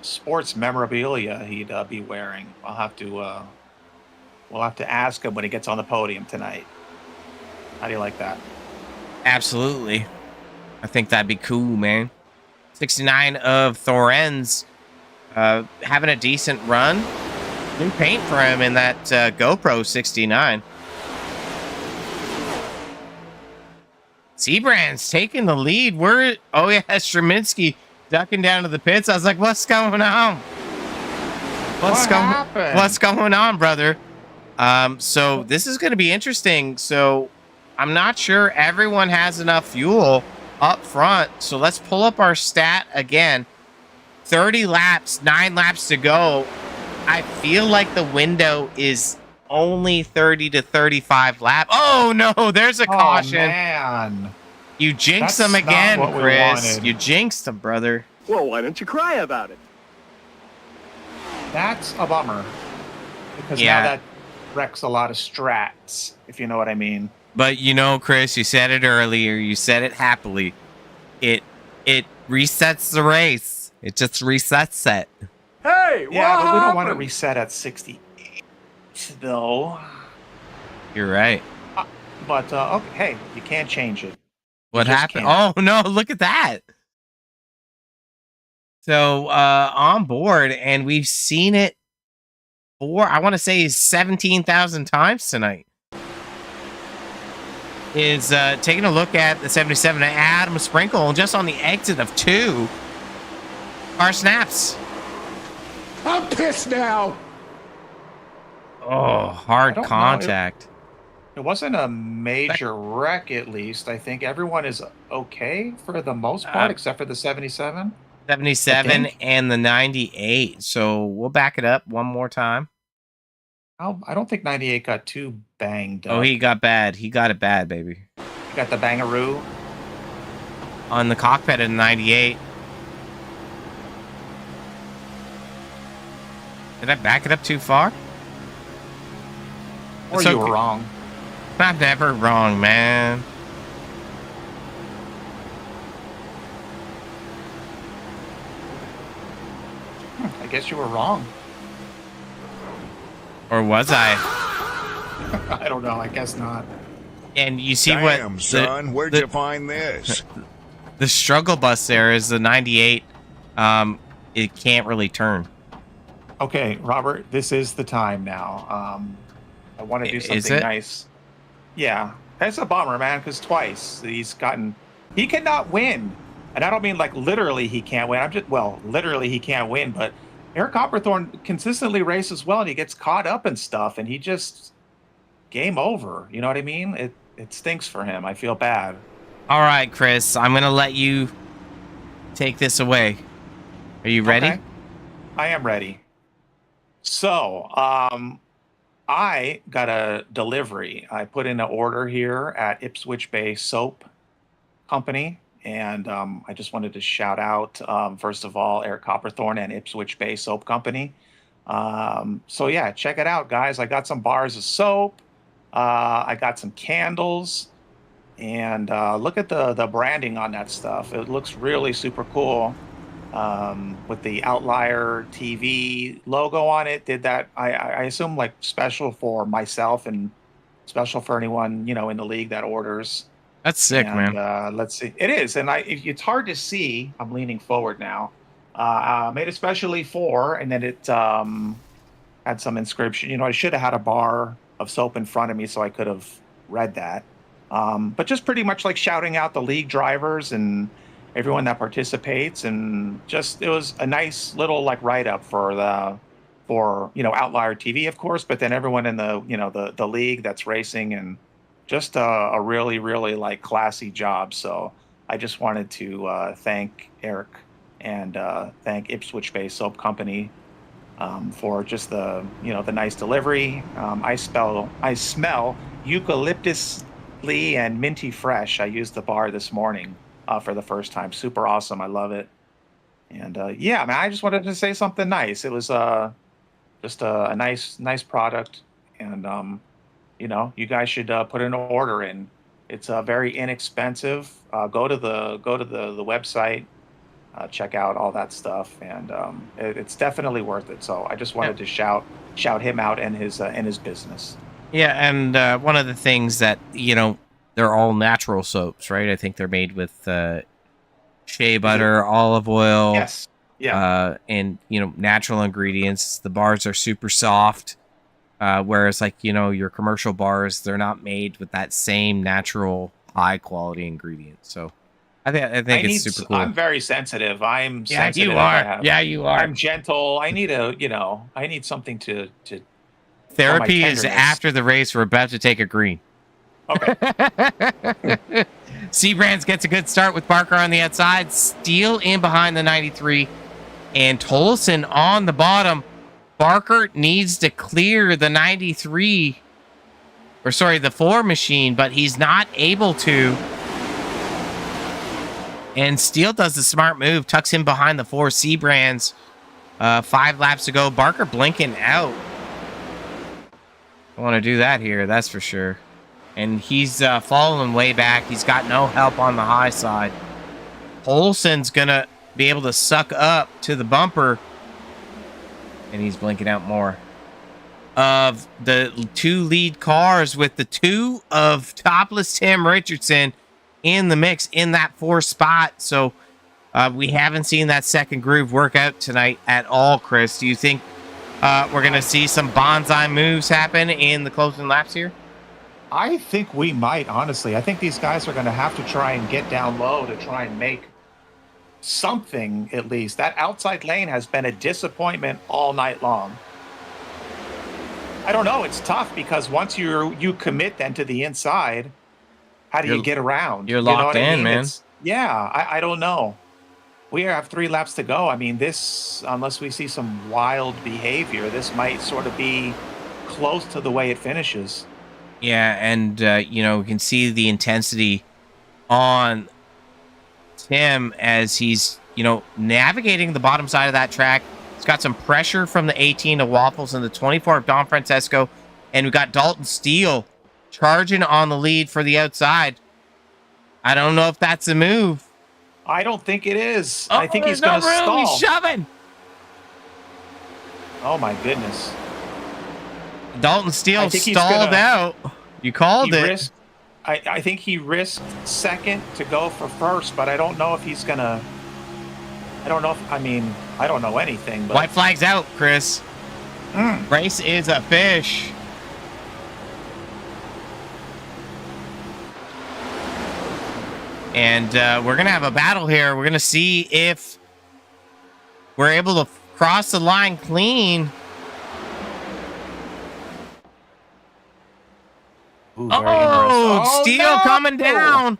sports memorabilia he'd be wearing. We'll have to ask him when he gets on the podium tonight. How do you like that? Absolutely. I think that'd be cool, man. 69 of Thorenz having a decent run. New paint for him in that GoPro 69. Seabrand's taking the lead. Straminsky ducking down to the pits. I was like, what's going on? What's going on, brother? So this is going to be interesting. So I'm not sure everyone has enough fuel up front. So let's pull up our stat again. 30 laps, 9 laps to go. I feel like the window is only 30 to 35 laps. Oh no, there's a caution. Man. You jinxed That's him again, not what we Chris. wanted. You jinxed him, brother. Well, why don't you cry about it? That's a bummer. Because Yeah. now that wrecks a lot of strats, if you know what I mean. But you know, Chris, you said it earlier. You said it happily. It resets the race. It just resets it. Hey, Yeah, but we don't want to happened? reset at 68, though. You're right. But, okay, hey, you can't change it. What just happened? can't. Oh no, look at that. So on board, and we've seen it I want to say 17,000 times tonight. Is taking a look at the 77 Adam Sprinkle just on the exit of 2. Car snaps. I'm pissed now. Oh, hard don't know. contact. It wasn't a major wreck, at least. I think everyone is okay for the most part, except for the 77. 77 and the 98. So we'll back it up one more time. I don't think 98 got too banged up. Oh, he got bad. He got it bad, baby. You got the bangaroo. On the cockpit of the 98. Did I back it up too far? Or It's you were okay. wrong. I'm never wrong, man. I guess you were wrong. Or was I? I don't know. I guess not. And you see Damn, what son, where'd you find this? the struggle bus there is the 98. It can't really turn. Okay, Robert, this is the time now. I want to do Is something it? nice. Yeah, that's a bummer, man, because twice he cannot win. And I don't mean like literally he can't win. Literally he can't win, but Eric Copperthorne consistently races well and he gets caught up in stuff and he just game over. You know what I mean? It stinks for him. I feel bad. All right, Chris, I'm going to let you take this away. Are you ready? Okay. I am ready. So, I got a delivery. I put in an order here at Ipswich Bay Soap Company, and I just wanted to shout out, first of all, Eric Copperthorne and Ipswich Bay Soap Company. So yeah, check it out, guys. I got some bars of soap. I got some candles, and look at the branding on that stuff. It looks really super cool. With the Outlier TV logo on it. Did that, I assume, like special for myself and special for anyone, in the league that orders. That's sick, And, man. let's see. It is. And it's hard to see. I'm leaning forward now. Made especially for, and then it had some inscription. I should have had a bar of soap in front of me so I could have read that. But just pretty much like shouting out the league drivers and everyone that participates, and just it was a nice little like write-up for Outlier TV, of course, but then everyone in the league that's racing, and just a really, really like classy job. So I just wanted to thank Eric and thank Ipswich Bay Soap Company for just the nice delivery. I smell eucalyptus-ly and minty fresh. I used the bar this morning for the first time. Super awesome. I love it. And yeah, man, I just wanted to say something nice. It was just a nice product, and you guys should put an order in. It's very inexpensive. Go to the website, check out all that stuff, and it's definitely worth it. So I just wanted to shout him out and his business. Yeah, and one of the things that, they're all natural soaps, right? I think they're made with shea butter, olive oil. Yes. Yeah. And, natural ingredients. The bars are super soft. Whereas, like, your commercial bars, they're not made with that same natural, high-quality ingredients. So I think it's super cool. I'm very sensitive. I'm sensitive. You are. Yeah, you are. I'm gentle. I need I need something to Therapy is tenderness. after the race. We're about to take a green. Okay. Seabrands gets a good start with Barker on the outside. Steele in behind the 93. And Tolson on the bottom. Barker needs to clear the 93. Or sorry, the 4 machine, but he's not able to. And Steele does the smart move, tucks him behind the 4 Seabrands. 5 laps to go. Barker blinking out. I want to do that here, that's for sure. And he's falling way back. He's got no help on the high side. Olsen's going to be able to suck up to the bumper. And he's blinking out more. Of the 2 lead cars with the 2 of topless Tim Richardson in the mix in that 4th spot. So we haven't seen that second groove work out tonight at all, Chris. Do you think we're going to see some bonsai moves happen in the closing laps here? I think we might, honestly. I think these guys are going to have to try and get down low to try and make something, at least. That outside lane has been a disappointment all night long. I don't know. It's tough because once you commit then to the inside, how do you get around? You're locked in, man. I don't know. We have 3 laps to go. I mean, this, unless we see some wild behavior, this might sort of be close to the way it finishes. Yeah, and, you know, we can see the intensity on Tim as he's, you know, navigating the bottom side of that track. He's got some pressure from the 18 of Waffles and the 24 of Don Francesco. And we've got Dalton Steele charging on the lead for the outside. I don't know if that's a move. I don't think it is. Oh, I think he's going to stall. He's shoving. Oh, my goodness. Dalton Steele stalled out. You called it. I think he risked second to go for first, but I don't know if he's going to... I don't know if... I mean, I don't know anything, but... White flag's out, Chris. Race is a fish. And we're going to have a battle here. We're going to see if we're able to cross the line clean. Ooh, Steele coming down.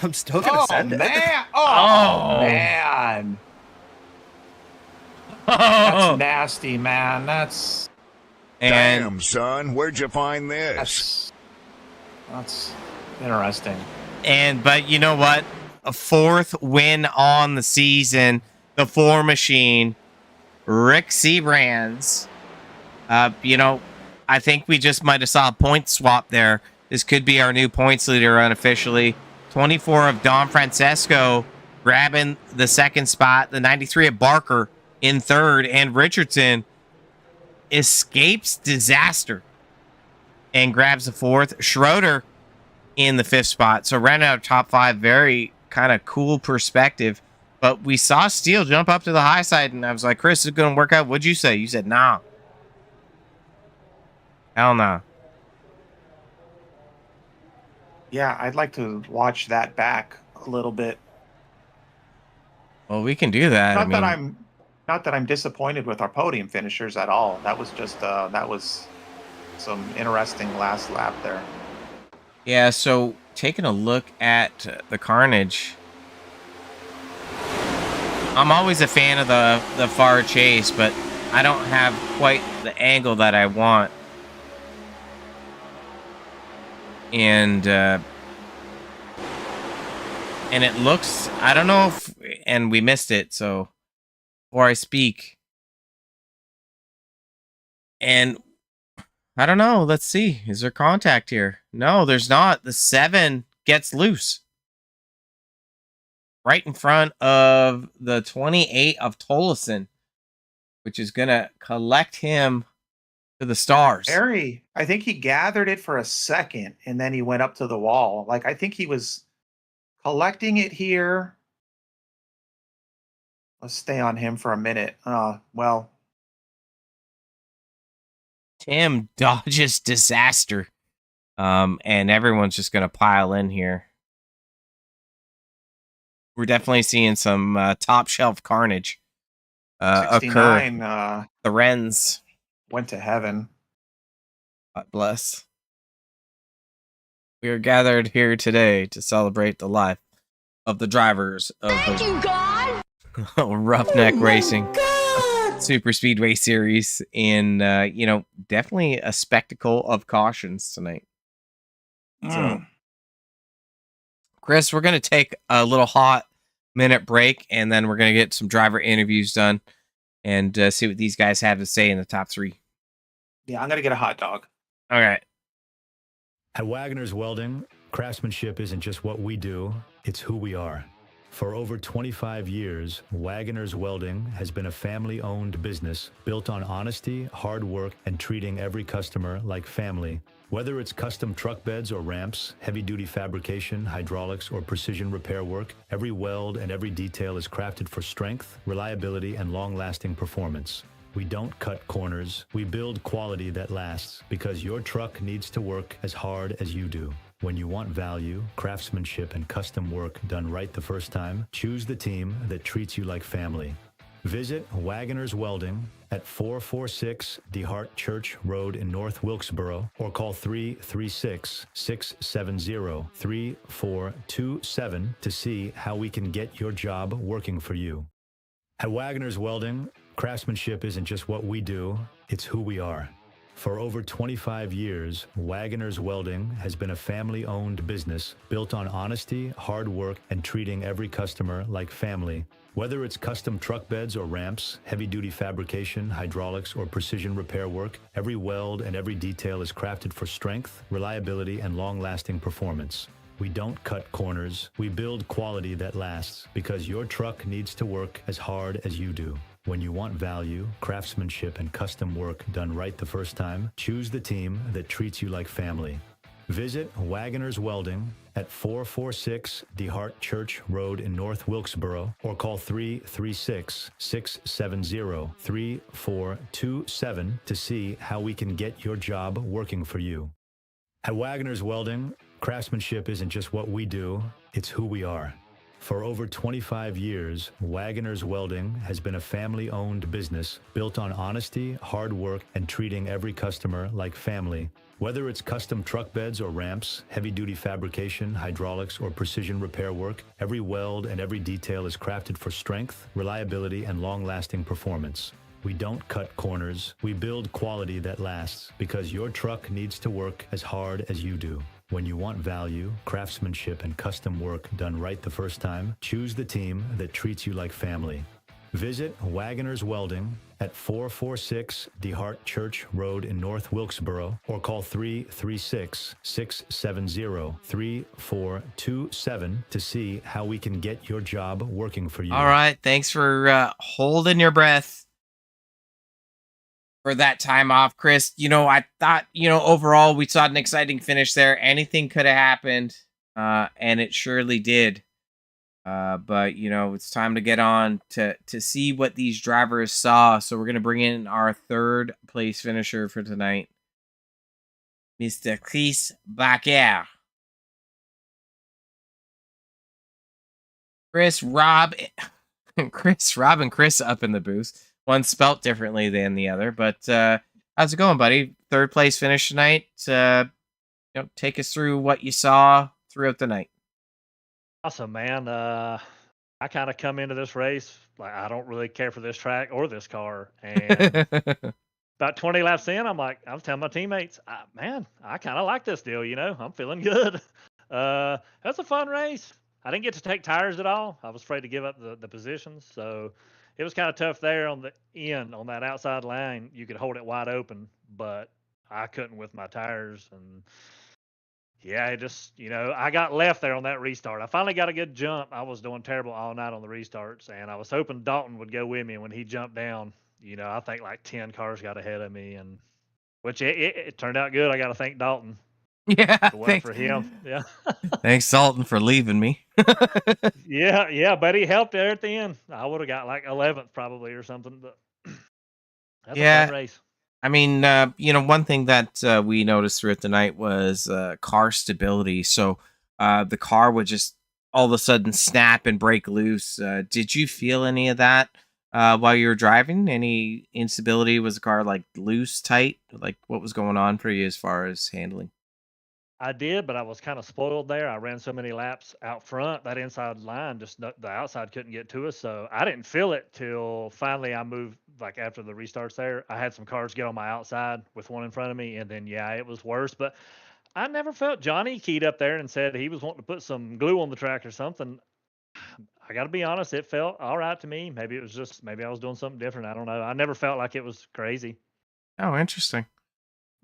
I'm still gonna send it. Man. Oh, man. That's nasty, man. That's... And Damn, son, where'd you find this? That's interesting. But you know what? A 4th win on the season. The 4 machine, Rick Seabrands. You know, I think we just might have saw a point swap there. This could be our new points leader unofficially. 24 of Don Francesco grabbing the 2nd spot. The 93 of Barker in 3rd. And Richardson escapes disaster and grabs the 4th. Schroeder in the 5th spot. So rounding out top 5, very kind of cool perspective. But we saw Steele jump up to the high side, and I was like, Chris, is it going to work out? What'd you say? You said, nah. Hell no. Yeah, I'd like to watch that back a little bit. Well, we can do that. Not that I'm disappointed with our podium finishers at all. That was just that was some interesting last lap there. Yeah, so taking a look at the carnage. I'm always a fan of the far chase, but I don't have quite the angle that I want. And it looks, I don't know if, and we missed it, so before I speak. And I don't know, let's see. Is there contact here? No, there's not. The 7 gets loose. Right in front of the 28 of Tolleson, which is going to collect him to the stars. I think he gathered it for a second, and then he went up to the wall. Like, I think he was collecting it here. Let's stay on him for a minute. Well. Tim dodges disaster. And everyone's just going to pile in here. We're definitely seeing some top shelf carnage occur. The Wrens went to heaven. God bless. We are gathered here today to celebrate the life of the drivers of the Roughneck Racing Super Speedway Series in, you know, definitely a spectacle of cautions tonight. So, Chris, we're going to take a little hot minute break, and then we're going to get some driver interviews done and see what these guys have to say in the top 3. Yeah, I'm going to get a hot dog. All right. At Wagoner's Welding, craftsmanship isn't just what we do, it's who we are. For over 25 years, Wagoner's Welding has been a family-owned business built on honesty, hard work, and treating every customer like family. Whether it's custom truck beds or ramps, heavy-duty fabrication, hydraulics, or precision repair work, every weld and every detail is crafted for strength, reliability, and long-lasting performance. We don't cut corners, we build quality that lasts, because your truck needs to work as hard as you do. When you want value, craftsmanship, and custom work done right the first time, choose the team that treats you like family. Visit Wagoner's Welding at 446 DeHart Church Road in North Wilkesboro, or call 336-670-3427 to see how we can get your job working for you. At Wagoner's Welding, craftsmanship isn't just what we do, it's who we are. For over 25 years, Wagoner's Welding has been a family-owned business built on honesty, hard work, and treating every customer like family. Whether it's custom truck beds or ramps, heavy-duty fabrication, hydraulics, or precision repair work, every weld and every detail is crafted for strength, reliability, and long-lasting performance. We don't cut corners, we build quality that lasts, because your truck needs to work as hard as you do. When you want value, craftsmanship, and custom work done right the first time, choose the team that treats you like family. Visit Wagoner's Welding at 446 DeHart Church Road in North Wilkesboro, or call 336-670-3427 to see how we can get your job working for you. At Wagoner's Welding, craftsmanship isn't just what we do, it's who we are. For over 25 years, Wagoner's Welding has been a family-owned business built on honesty, hard work, and treating every customer like family. Whether it's custom truck beds or ramps, heavy-duty fabrication, hydraulics, or precision repair work, every weld and every detail is crafted for strength, reliability, and long-lasting performance. We don't cut corners, we build quality that lasts, because your truck needs to work as hard as you do. When you want value, craftsmanship, and custom work done right the first time, choose the team that treats you like family. Visit Wagoner's Welding at 446 DeHart Church Road in North Wilkesboro, or call 336-670-3427 to see how we can get your job working for you. All right. Thanks for holding your breath for that time off, Chris. I thought, overall we saw an exciting finish there. Anything could have happened, and it surely did. But it's time to get on to see what these drivers saw. So we're gonna bring in our third place finisher for tonight, Mr. Chris Baker. Rob, and Chris up in the booth. One spelt differently than the other, but how's it going, buddy? Third place finish tonight. Take us through what you saw throughout the night. Awesome, man. I kind of come into this race like I don't really care for this track or this car, and about 20 laps in, I was telling my teammates, man, I kind of like this deal. I'm feeling good. That's a fun race. I didn't get to take tires at all. I was afraid to give up the positions, so it was kind of tough there on the end, on that outside line. You could hold it wide open, but I couldn't with my tires. And yeah, it just, I got left there on that restart. I finally got a good jump. I was doing terrible all night on the restarts, and I was hoping Dalton would go with me. And when he jumped down, I think like 10 cars got ahead of me, and which it turned out good. I got to thank Dalton. Yeah, thanks for him. Yeah. Thanks, Dalton, for leaving me. Yeah, but he helped there at the end. I would have got like 11th probably or something, but that's a fun race. I mean, one thing that we noticed throughout the night was car stability. So the car would just all of a sudden snap and break loose. Did you feel any of that while you were driving? Any instability? Was the car like loose, tight? Like what was going on for you as far as handling? I did, but I was kind of spoiled there. I ran so many laps out front, that inside line, the outside couldn't get to us. So I didn't feel it till finally I moved, like after the restarts there. I had some cars get on my outside with one in front of me, and then, yeah, it was worse. But I never felt Johnny keyed up there and said he was wanting to put some glue on the track or something. I got to be honest, it felt all right to me. Maybe it was just maybe I was doing something different. I don't know. I never felt like it was crazy. Oh, interesting.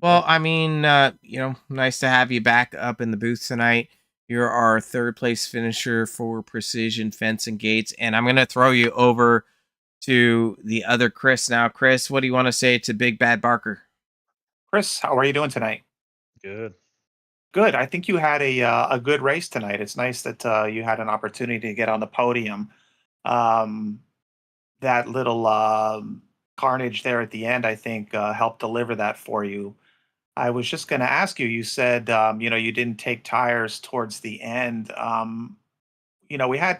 Well, I mean, nice to have you back up in the booth tonight. You're our third place finisher for Precision Fence and Gates, and I'm gonna throw you over to the other Chris now. Chris, what do you want to say to Big Bad Barker? Chris, how are you doing tonight? Good. Good. I think you had a good race tonight. It's nice that you had an opportunity to get on the podium. Um, that little carnage there at the end, I think, helped deliver that for you. I was just going to ask you. You said you didn't take tires towards the end. We had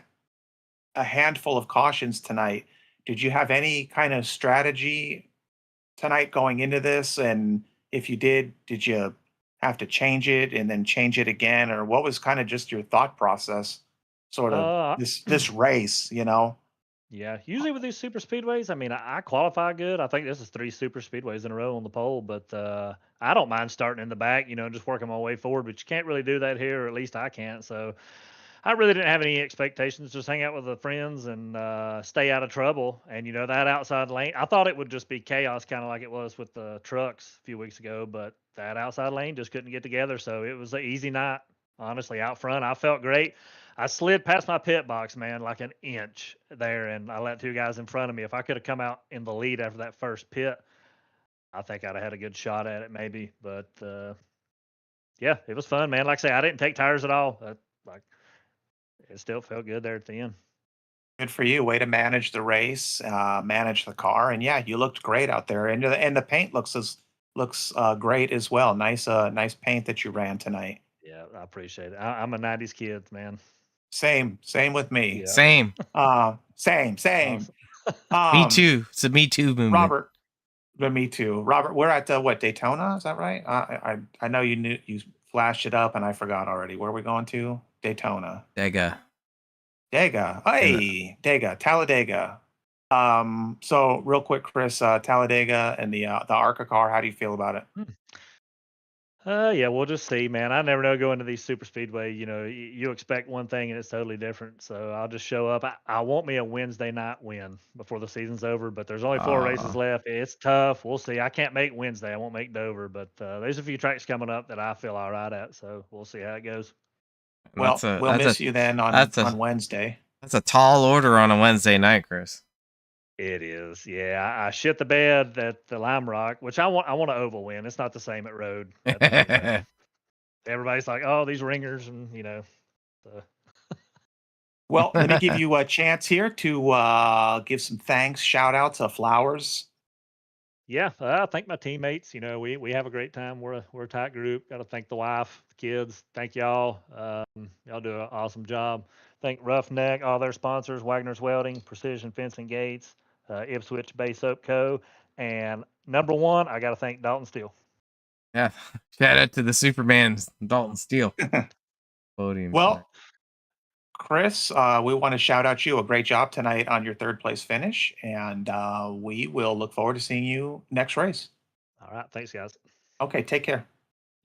a handful of cautions tonight. Did you have any kind of strategy tonight going into this? And if you did you have to change it and then change it again? Or what was kind of just your thought process, sort of Uh, this race, yeah. Usually with these super speedways, I mean, I qualify good. I think this is 3 super speedways in a row on the pole, but I don't mind starting in the back, just working my way forward. But you can't really do that here, or at least I can't. So I really didn't have any expectations. Just hang out with the friends and stay out of trouble. And that outside lane, I thought it would just be chaos, kind of like it was with the trucks a few weeks ago. But that outside lane just couldn't get together. So it was an easy night. Honestly, out front, I felt great. I slid past my pit box, man, like an inch there, and I let 2 guys in front of me. If I could have come out in the lead after that first pit, I think I'd have had a good shot at it, maybe. But yeah, it was fun, man. Like I say, I didn't take tires at all. Like it still felt good there at the end. Good for you. Way to manage the race, manage the car, and yeah, you looked great out there. And the paint looks great as well. Nice paint that you ran tonight. Yeah, I appreciate it. I'm a '90s kid, man. Same with me. Yeah, Same. Same. awesome. Me Um, too. It's a Me Too movement. Robert, but me too. Robert, we're at what, Daytona? Is that right? I know you flashed it up, and I forgot already. Where are we going to? Daytona. Dega. Dega. Hey, Dega, Talladega. So real quick, Chris, Talladega and the ARCA car. How do you feel about it? Yeah, we'll just see, man. I never know going to these super speedway. You expect one thing and it's totally different. So I'll just show up. I want me a Wednesday night win before the season's over, but there's only 4 races left. It's tough. We'll see. I can't make Wednesday. I won't make Dover, but there's a few tracks coming up that I feel all right at. So we'll see how it goes. Well, we'll miss you then on Wednesday. That's a tall order on a Wednesday night, Chris. It is, yeah. I shit the bed at the Lime Rock, which I want an oval win. It's not the same at Road. Everybody's like, "Oh, these ringers," and So. Well, let me give you a chance here to give some thanks, shout outs, flowers. Yeah, I thank my teammates. We have a great time. We're a tight group. Got to thank the wife, the kids. Thank y'all. Y'all do an awesome job. Thank Roughneck, all their sponsors: Wagoner's Welding, Precision Fence and Gates, Ipswich Bay Soap Co. And number one, I got to thank Dalton Steele. Yeah, shout out to the Superman, Dalton Steele. Podium. Well, Chris, we want to shout out you. A great job tonight on your third place finish, and we will look forward to seeing you next race. All right, thanks, guys. Okay, take care.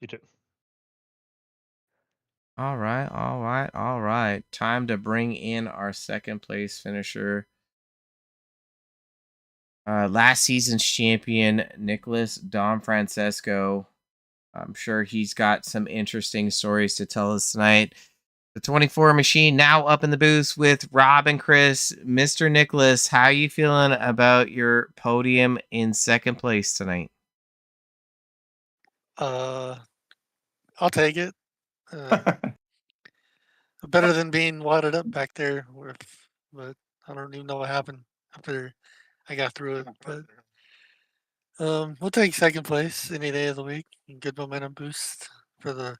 You too. All right. Time to bring in our second place finisher. Last season's champion, Nicholas Don Francesco. I'm sure he's got some interesting stories to tell us tonight. The 24 machine now up in the booth with Rob and Chris. Mr. Nicholas, how you feeling about your podium in second place tonight? I'll take it. Better than being wadded up back there, but I don't even know what happened after I got through it. But we'll take second place any day of the week. Good momentum boost for the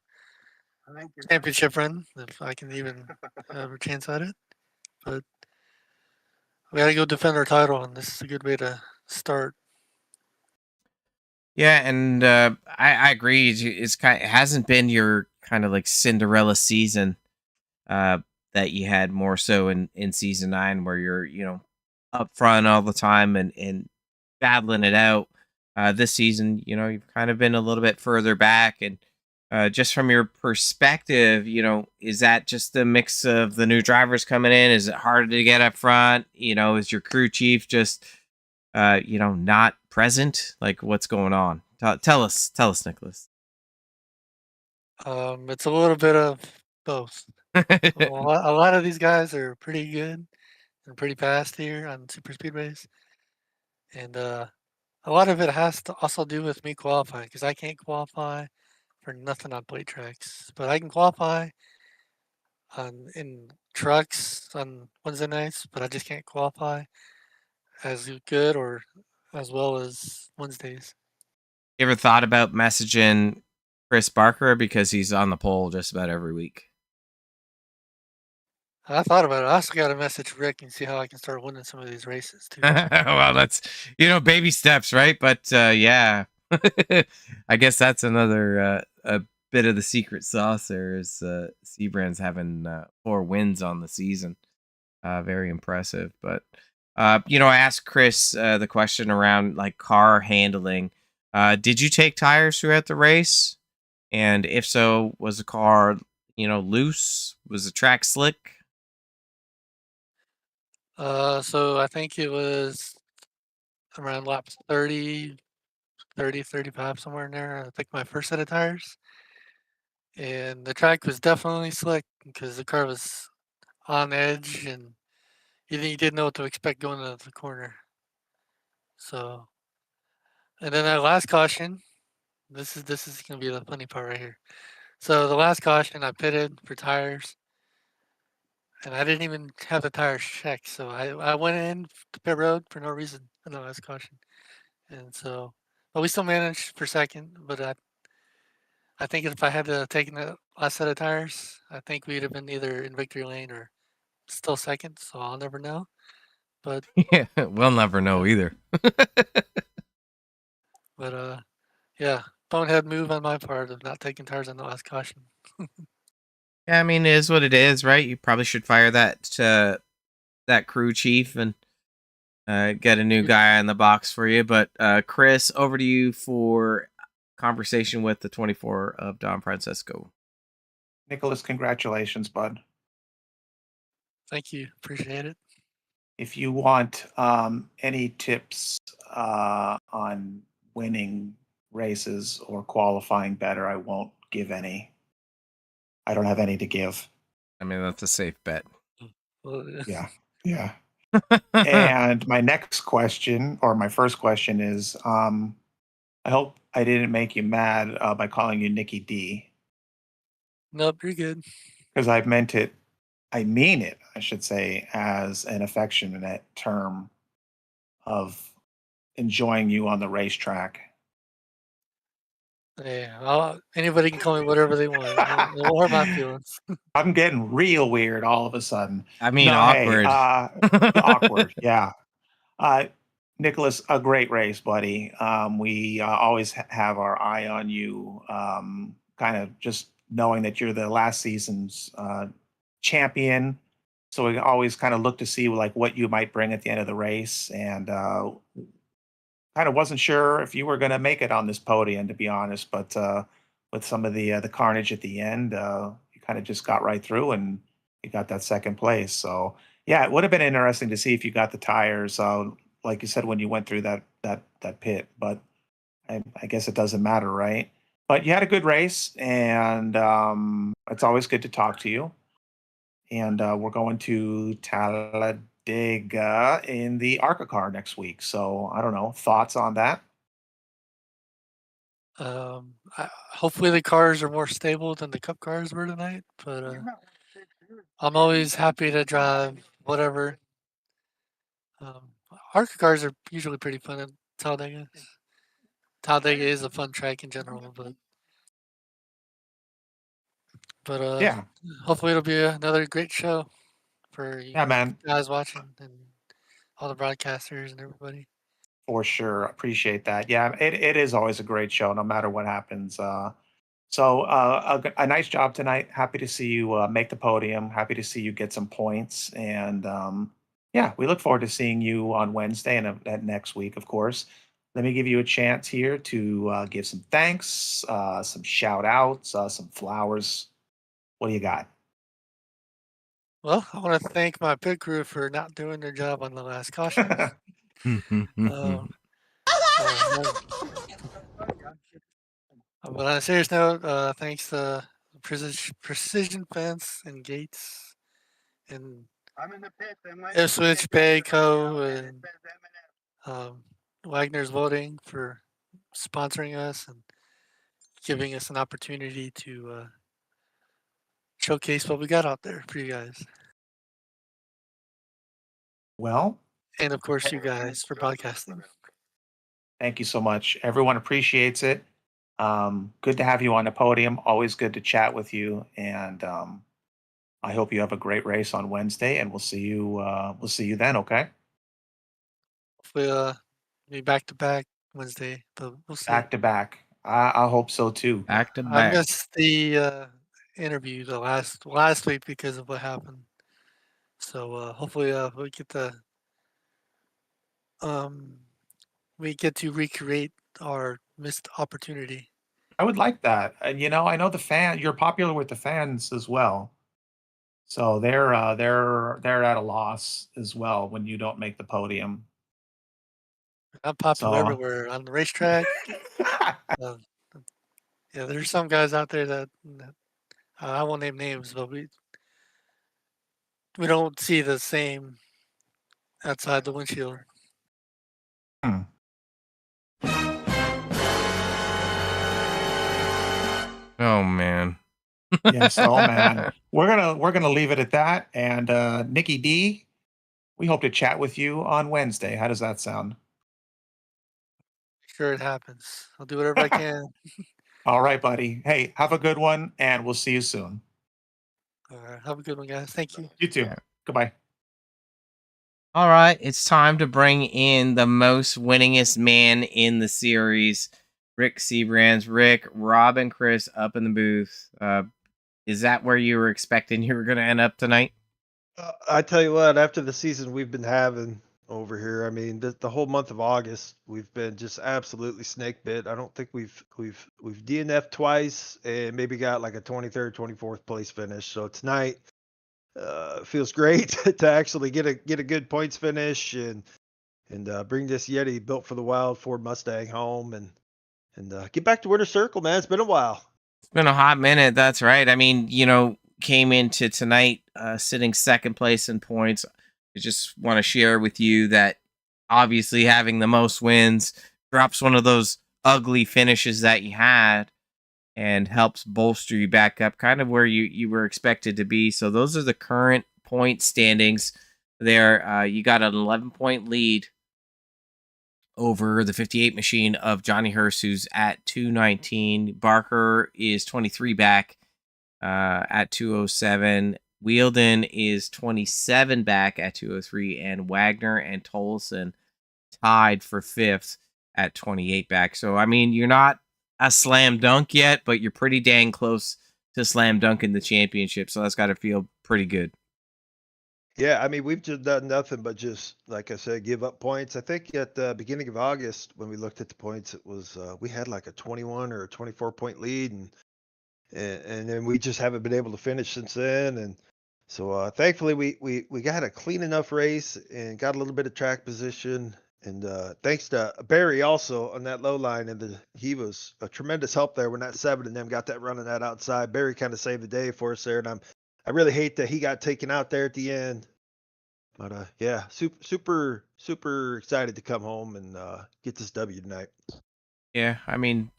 championship run, if I can even have a chance at it. But we got to go defend our title, and this is a good way to start. Yeah, and I agree. It hasn't been your kind of like Cinderella season that you had more so in season 9, where you're up front all the time and battling it out. This season, you've kind of been a little bit further back, and just from your perspective, is that just a mix of the new drivers coming in? Is it harder to get up front? Is your crew chief just, not present? Like, what's going on? Tell us, Nicholas. It's a little bit of both. A lot of these guys are pretty good and pretty fast here on super speedways, and a lot of it has to also do with me qualifying because I can't qualify for nothing on plate tracks, but I can qualify on in trucks on Wednesday nights, but I just can't qualify as good or as well as Wednesdays. You ever thought about messaging Chris Barker because he's on the pole just about every week? I thought about it. I also got to message Rick and see how I can start winning some of these races too. Well, that's baby steps, right? But yeah, I guess that's another a bit of the secret sauce. There is Seabrand's having 4 wins on the season, very impressive. But I asked Chris the question around like car handling. Did you take tires throughout the race? And if so, was the car loose? Was the track slick? So I think it was around laps 30, 35, somewhere in there. I picked my first set of tires. And the track was definitely slick because the car was on edge and you didn't know what to expect going into the corner. So, and then that last caution, this is gonna be the funny part right here. So the last caution, I pitted for tires, and I didn't even have the tires checked. So I went in to pit road for no reason in the last caution, and so, but we still managed for second. But I think if I had taken the last set of tires, I think we'd have been either in victory lane or still second. So I'll never know. But Yeah, we'll never know either. but yeah, bonehead move on my part of not taking tires on the last caution. Yeah, I mean, it is what it is, right? You probably should fire that crew chief and get a new guy in the box for you. But Chris, over to you for conversation with the 24 of Don Francisco. Nicholas, congratulations, bud. Thank you, appreciate it. If you want any tips on winning races or qualifying better, I won't give any. I don't have any to give. I mean, that's a safe bet. Well, Yeah. And my next question, or my first question is, I hope I didn't make you mad by calling you Nikki D, nope, you're good. because I mean it, I should say, as an affectionate term of enjoying you on the racetrack. Yeah, anybody can call me whatever they want. It won't hurt my feelings. I'm getting real weird all of a sudden. I mean, No, hey, awkward. awkward, yeah. Nicholas, a great race, buddy. We always have our eye on you, kind of just knowing that you're the last season's champion. So we always kind of look to see like what you might bring at the end of the race, and kind of wasn't sure if you were going to make it on this podium, to be honest. But with some of the carnage at the end, you kind of just got right through and you got that second place. So yeah, it would have been interesting to see if you got the tires, like you said, when you went through that pit. But I guess it doesn't matter, right? But you had a good race, and it's always good to talk to you. And we're going to Talladega in the ARCA car next week. So I don't know, thoughts on that? Hopefully the cars are more stable than the Cup cars were tonight. But I'm always happy to drive whatever. ARCA cars are usually pretty fun at Talladega. Talladega is a fun track in general, but Yeah, hopefully it'll be another great show for you yeah, man, guys watching and all the broadcasters and everybody. for sure. Appreciate that. Yeah, it is always a great show, no matter what happens. A nice job tonight. Happy to see you make the podium. Happy to see you get some points. And yeah, we look forward to seeing you on Wednesday and next week, of course. let me give you a chance here to give some thanks, some shout outs, some flowers. What do you got? Well, I want to thank my pit crew for not doing their job on the last caution. Um, but on a serious note, thanks to Precision Fence and Gates and Ipswich Bay Co. and Wagner's Welding for sponsoring us and giving us an opportunity to showcase what we got out there for you guys. Well, And of course, you guys for podcasting. thank you so much. Everyone appreciates it. Good to have you on the podium. Always good to chat with you. And I hope you have a great race on Wednesday. And we'll see you. We'll see you then. Okay. Hopefully, be back to back Wednesday, but we'll see. Back to back. I hope so too. Back to I back. missed the interview the last week because of what happened. So hopefully we get to recreate our missed opportunity. I would like that. And I know you're popular with the fans as well. So they're at a loss as well when you don't make the podium. I'm popular So everywhere on the racetrack. uh, yeah, there's some guys out there that I won't name names, but we don't see the same outside the windshield. Hmm. Oh man. Yes, oh man. We're gonna leave it at that. And Nikki D, we hope to chat with you on Wednesday. How does that sound? Sure, it happens. I'll do whatever I can. All right, buddy. Hey, have a good one, and we'll see you soon. All right, have a good one, guys. Thank you. You too. Yeah. Goodbye. All right, it's time to bring in the most winningest man in the series, Rick Seabrands. Rick, Rob, and Chris up in the booth. Is that where you were expecting you were going to end up tonight? I tell you what, after the season we've been having over here, I mean, the whole month of August, we've been just absolutely snake bit. I don't think we've DNF'd twice and maybe got like a 23rd, 24th place finish. So tonight feels great to actually get a good points finish and bring this Yeti built for the wild Ford Mustang home and get back to Winter Circle, man. It's been a while. It's been a hot minute. That's right. I mean, came into tonight sitting second place in points. I just want to share with you that obviously having the most wins drops one of those ugly finishes that you had and helps bolster you back up kind of where you were expected to be. So those are the current point standings there. You got an 11-point lead over the 58 machine of Johnny Hurst, who's at 219. Barker is 23 back at 207. Welding is 27 back at 203. And Wagner and Tolson tied for fifth at 28 back. So, I mean, you're not a slam dunk yet, but you're pretty dang close to slam dunk in the championship. So that's got to feel pretty good. Yeah, I mean, we've just done nothing but just, like I said, give up points. I think at the beginning of August, when we looked at the points, it was we had like a 21 or a 24-point lead, and then we just haven't been able to finish since then. And so thankfully, we got a clean enough race and got a little bit of track position. And thanks to Barry also on that low line, and he was a tremendous help there when that 7 and them got that running that outside. Barry kind of saved the day for us there, and I really hate that he got taken out there at the end. But yeah, super excited to come home and get this W tonight. Yeah, I mean,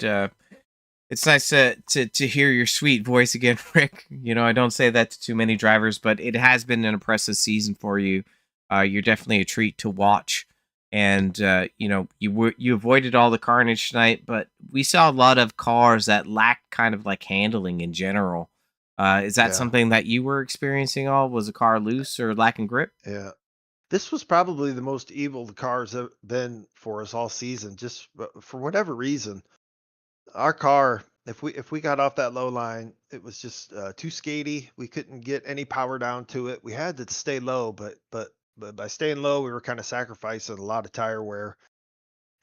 it's nice to hear your sweet voice again, Rick. I don't say that to too many drivers, but it has been an impressive season for you. You're definitely a treat to watch, and you avoided all the carnage tonight, but we saw a lot of cars that lacked kind of like handling in general. Is that something that you were experiencing? Was a car loose or lacking grip? Yeah. This was probably the most evil the cars have been for us all season. Just for whatever reason, our car, if we got off that low line, it was just too skatey. We couldn't get any power down to it. We had to stay low, but by staying low, we were kind of sacrificing a lot of tire wear.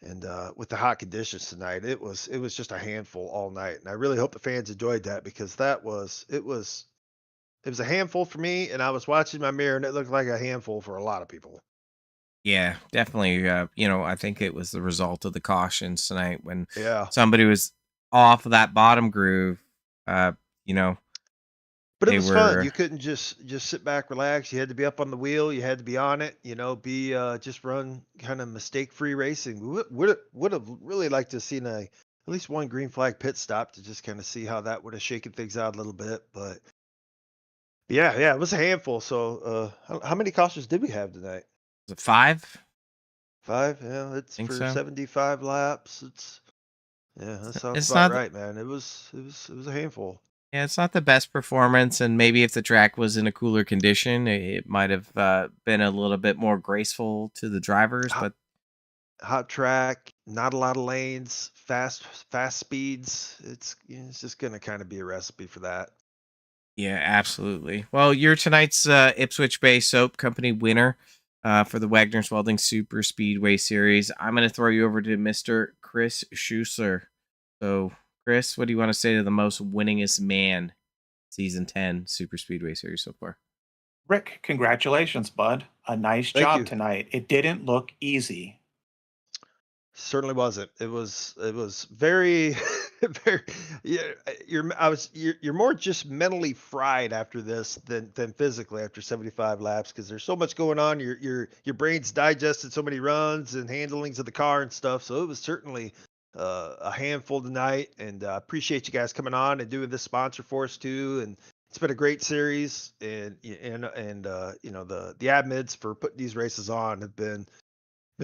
And with the hot conditions tonight, it was just a handful all night. And I really hope the fans enjoyed that, because it was a handful for me, and I was watching my mirror and it looked like a handful for a lot of people. Yeah, definitely. I think it was the result of the cautions tonight when Yeah. somebody was off of that bottom groove. Uh, you know, But it they was fun. were. You couldn't just sit back, relax. You had to be up on the wheel. You had to be on it. Be just run kind of mistake-free racing. We would have really liked to have seen at least one green flag pit stop to just kind of see how that would have shaken things out a little bit. But yeah, it was a handful. So how many cautions did we have tonight? Was it 5? 5. Yeah, it's Think for so. 75 laps. That sounds It's about not. right, man. It was a handful. Yeah, it's not the best performance, and maybe if the track was in a cooler condition, it might have been a little bit more graceful to the drivers. Hot, But hot track, not a lot of lanes, fast speeds. It's just gonna kind of be a recipe for that. yeah, absolutely. Well, you're tonight's Ipswich Bay Soap Company winner for the Wagner's Welding Super Speedway Series. I'm going to throw you over to Mr. Chris Schuessler. So, Chris, what do you want to say to the most winningest man season 10 Super Speedway Series so far? Rick, congratulations, bud. A nice Thank job you. tonight. It didn't look easy. Certainly wasn't. It was very very. Yeah, you're more just mentally fried after this than physically after 75 laps, because there's so much going on. Your brain's digested so many runs and handlings of the car and stuff. So it was certainly a handful tonight, and appreciate you guys coming on and doing this sponsor for us too. And it's been a great series, and the admins for putting these races on have been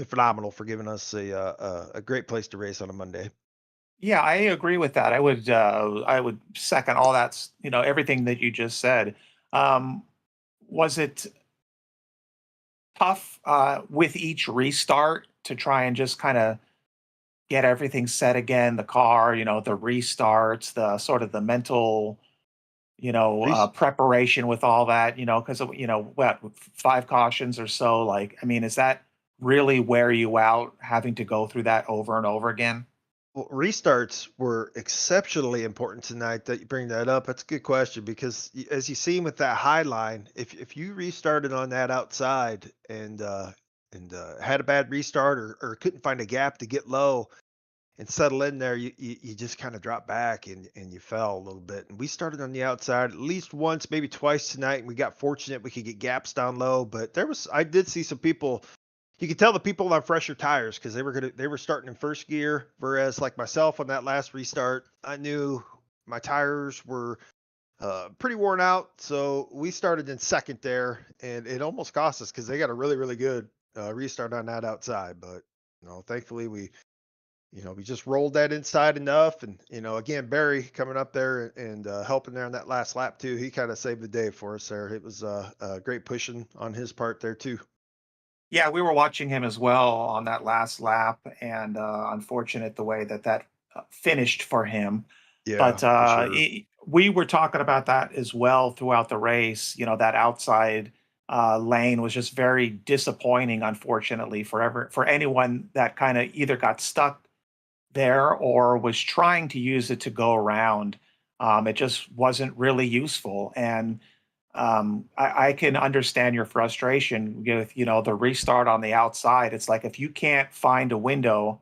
phenomenal, for giving us a great place to race on a Monday. Yeah, I agree with that. I would second all that, everything that you just said. Um, was it tough with each restart to try and just kind of get everything set again? The car, the restarts, the sort of the mental, Reese, preparation with all that, because what 5 cautions or so. Like, I mean, is that really wear you out having to go through that over and over again? well, restarts were exceptionally important tonight. That you bring that up, that's a good question, because as you seen with that high line, if you restarted on that outside and had a bad restart, or couldn't find a gap to get low and settle in there, you just kind of drop back and you fell a little bit. And we started on the outside at least once, maybe twice tonight, and we got fortunate we could get gaps down low. But I did see some people. You could tell the people on fresher tires, because they were starting in first gear, whereas like myself on that last restart, I knew my tires were pretty worn out. So we started in second there, and it almost cost us, because they got a really, really good restart on that outside. But thankfully we just rolled that inside enough. And again, Barry coming up there and helping there on that last lap too, he kind of saved the day for us there. It was great pushing on his part there too. Yeah, we were watching him as well on that last lap, and unfortunate the way that finished for him. Yeah, But for sure. we were talking about that as well throughout the race. That outside lane was just very disappointing, unfortunately, for anyone that kind of either got stuck there or was trying to use it to go around. It just wasn't really useful, and I can understand your frustration with the restart on the outside. It's like if you can't find a window,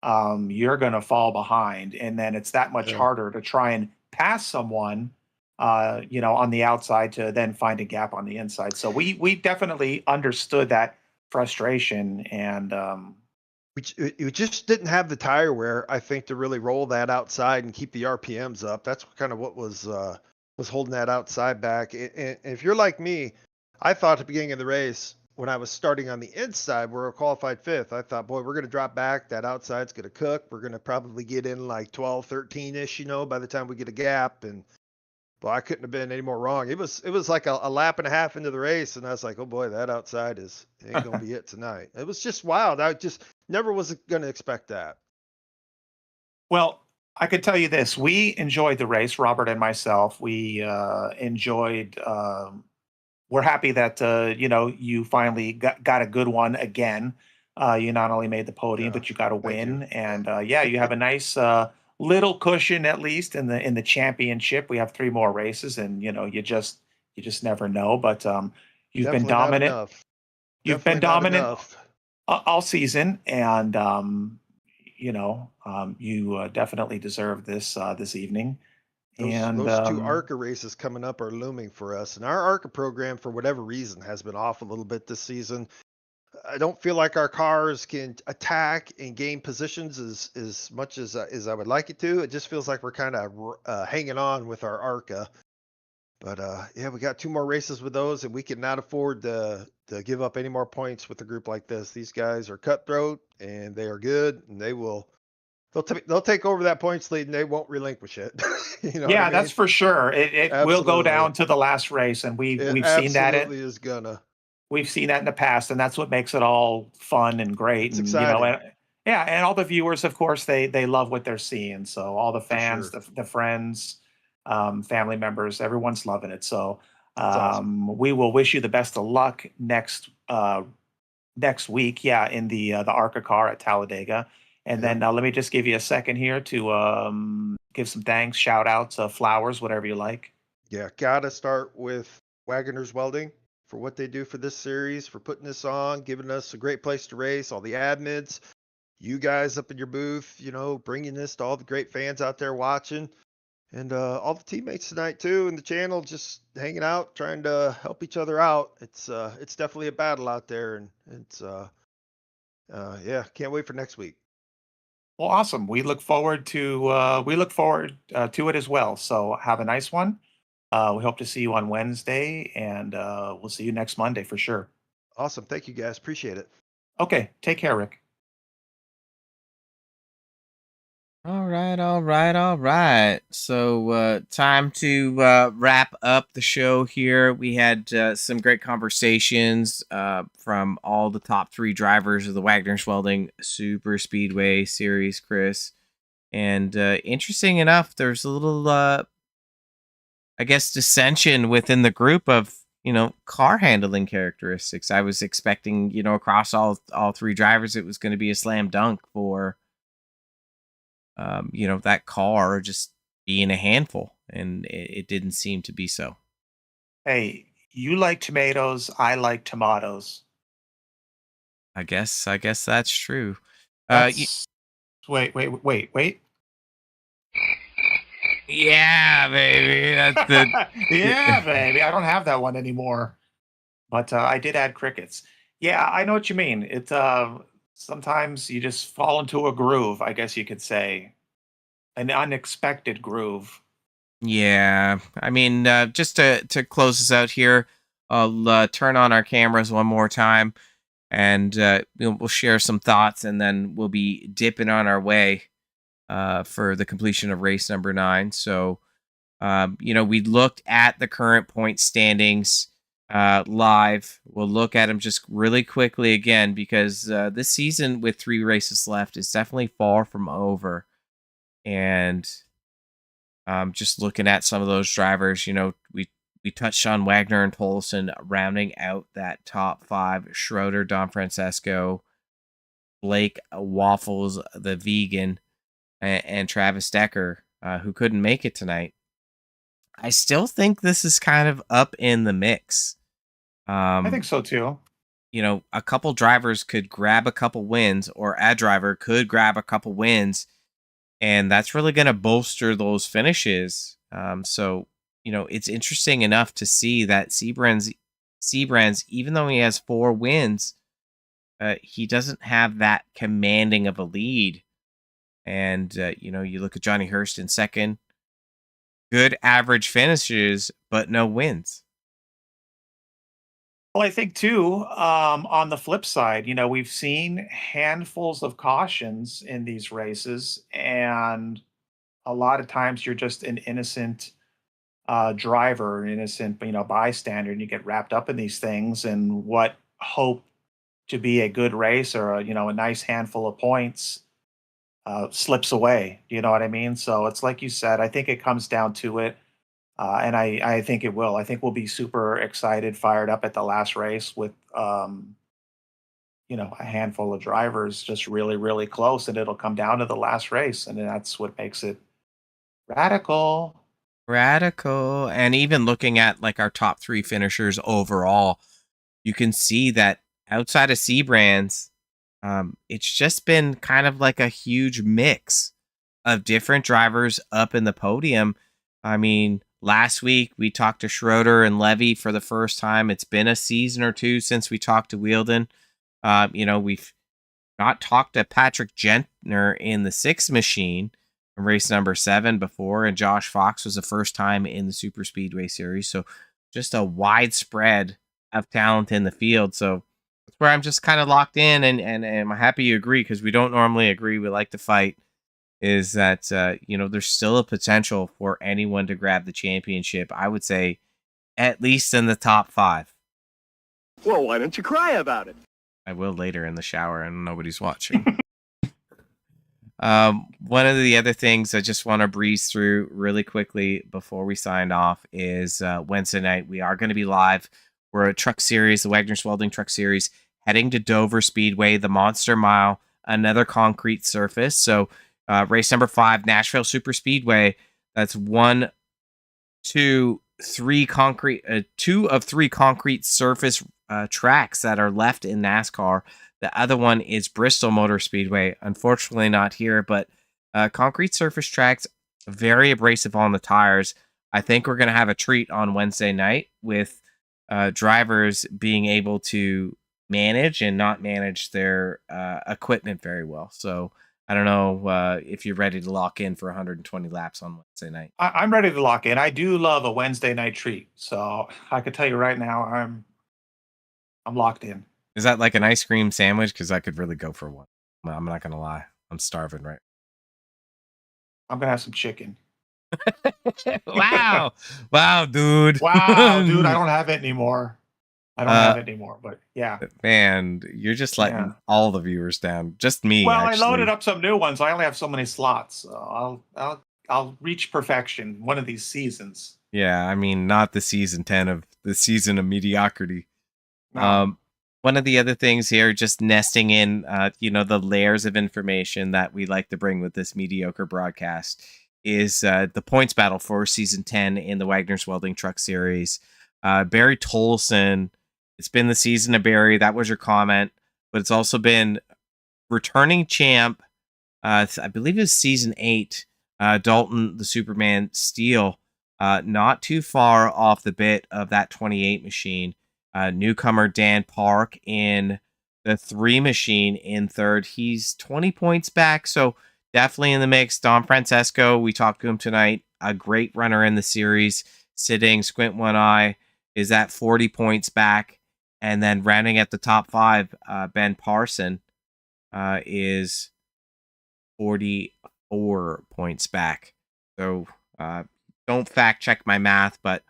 you're going to fall behind, and then it's that much Yeah. harder to try and pass someone, on the outside to then find a gap on the inside. So we definitely understood that frustration, and We just didn't have the tire wear, I think, to really roll that outside and keep the RPMs up. That's kind of what was holding that outside back. And if you're like me, I thought at the beginning of the race, when I was starting on the inside, we're a qualified fifth. I thought, boy, we're going to drop back. That outside's going to cook. We're going to probably get in like 12, 13-ish, by the time we get a gap. And well, I couldn't have been any more wrong. It was like a lap and a half into the race, and I was like, oh boy, that outside ain't gonna be it tonight. It was just wild. I just never was gonna expect that. well, I could tell you this: we enjoyed the race, Robert and myself. We enjoyed. We're happy that you finally got a good one again. You not only made the podium, Yeah, but you got a thank you. win, and yeah, you have a nice little cushion at least in the championship. We have 3 more races, and you just never know. But you've been Definitely not dominant. enough. You've been Definitely not dominant enough. all season, and you definitely deserve this evening. And Those two ARCA races coming up are looming for us, and our ARCA program, for whatever reason, has been off a little bit this season. I don't feel like our cars can attack and gain positions as much as I would like it to. It just feels like we're kind of hanging on with our ARCA. But yeah, we got 2 more races with those, and we cannot afford to give up any more points with a group like this. These guys are cutthroat, and they are good, and they'll take over that points lead, and they won't relinquish it. You know what I yeah, that's mean? for sure. It will go Absolutely, down to the last race, and it we've seen that absolutely is gonna. we've seen that in the past, and that's what makes it all fun and great. It's And exciting yeah, and all the viewers, of course, they love what they're seeing. So all the for fans, sure. the friends, family members, everyone's loving it. So It's awesome. we will wish you the best of luck next week. Yeah, in the ARCA car at Talladega. And Yep. then let me just give you a second here to give some thanks, shout outs, flowers, whatever you like. Yeah, gotta start with Wagoner's Welding for what they do for this series, for putting this on, giving us a great place to race, all the admins, you guys up in your booth, bringing this to all the great fans out there watching, and all the teammates tonight too in the channel, just hanging out, trying to help each other out. It's definitely a battle out there, and it's yeah, can't wait for next week. Well, awesome. We look forward to it as well. So have a nice one. We hope to see you on Wednesday, and we'll see you next Monday for sure. Awesome. Thank you guys. Appreciate it. Okay, take care, Rick. All right, all right, all right. So, time to wrap up the show here. We had some great conversations from all the top 3 drivers of the Wagner's Welding Super Speedway Series, Chris. And interesting enough, there's a little, I guess, dissension within the group of car handling characteristics. I was expecting, across all 3 drivers, it was going to be a slam dunk for that car just being a handful, and it didn't seem to be so. Hey, you like tomatoes, I like tomatoes. I guess that's true. That's wait. Yeah, baby. That's the Yeah, baby. I don't have that one anymore, but I did add crickets. Yeah, I know what you mean. It sometimes you just fall into a groove, I guess you could say, an unexpected groove. Yeah. I mean, just to close this out here, I'll turn on our cameras one more time, and we'll share some thoughts, and then we'll be dipping on our way for the completion of race number 9. So, we looked at the current point standings live. We'll look at them just really quickly again, because this season with 3 races left is definitely far from over. And just looking at some of those drivers, we touched on Wagner and Tolson rounding out that top 5. Schroeder, Don Francesco, Blake Waffles, the vegan, and Travis Decker, who couldn't make it tonight. I still think this is kind of up in the mix. I think so too. A couple drivers could grab a couple wins, or a driver could grab a couple wins, and that's really going to bolster those finishes. So, it's interesting enough to see that Seabrands, even though he has 4 wins, he doesn't have that commanding of a lead. And, you look at Johnny Hurst in second, good average finishes, but no wins. Well, I think too, on the flip side, we've seen handfuls of cautions in these races, and a lot of times you're just an innocent driver, an innocent, bystander, and you get wrapped up in these things, and what hope to be a good race or a nice handful of points slips away. You know what I mean? So it's like you said. I think it comes down to it. And I think it will. I think we'll be super excited, fired up at the last race with, a handful of drivers just really, really close, and it'll come down to the last race, and that's what makes it radical. Radical. And even looking at like our top 3 finishers overall, you can see that outside of C brands, it's just been kind of like a huge mix of different drivers up in the podium. I mean, last week we talked to Schroeder and Levy for the first time. It's been a season or two since we talked to Welding. We've not talked to Patrick Gentner in the 6 machine from race number 7 before, and Josh Fox was the first time in the Super Speedway Series. So just a widespread of talent in the field. So that's where I'm just kind of locked in, and I'm happy you agree, because we don't normally agree. We like to fight. Is that there's still a potential for anyone to grab the championship. I would say at least in the top 5. Well, why don't you cry about it? I will later in the shower and nobody's watching. One of the other things I just want to breeze through really quickly before we sign off is Wednesday night we are going to be live. We're a truck series, the Wagoner's Welding Truck Series, heading to Dover Speedway, the Monster Mile, another concrete surface. So race number 5, Nashville Super Speedway. That's 1, 2, 3 concrete, 2 of 3 concrete surface tracks that are left in NASCAR. The other one is Bristol Motor Speedway. Unfortunately, not here, but concrete surface tracks, very abrasive on the tires. I think we're going to have a treat on Wednesday night with drivers being able to manage and not manage their equipment very well. So I don't know if you're ready to lock in for 120 laps on Wednesday night. I'm ready to lock in. I do love a Wednesday night treat, so I could tell you right now, I'm locked in. Is that like an ice cream sandwich? Because I could really go for one. I'm not gonna lie, I'm starving right. I'm gonna have some chicken. Wow, wow, dude. Wow, dude, I don't have it anymore. But yeah. Man, you're just letting all the viewers down. Just me. Well, actually. I loaded up some new ones. I only have so many slots. So I'll reach perfection one of these seasons. Yeah, I mean, not the season 10 of the season of mediocrity. No. One of the other things here, just nesting in, the layers of information that we like to bring with this mediocre broadcast, is the points battle for season 10 in the Wagoner's Welding Truck Series. Barry Tolson, it's been the season of Barry. That was your comment, but it's also been returning champ. I believe it's season 8. Dalton the Superman Steele, not too far off the bit of that 28 machine. Newcomer Dan Park in the 3 machine in 3rd. He's 20 points back, so definitely in the mix. Don Francesco, we talked to him tonight. A great runner in the series, sitting squint one eye, is at 40 points back. And then rounding at the top 5, Ben Parson is 44 points back. So don't fact check my math, but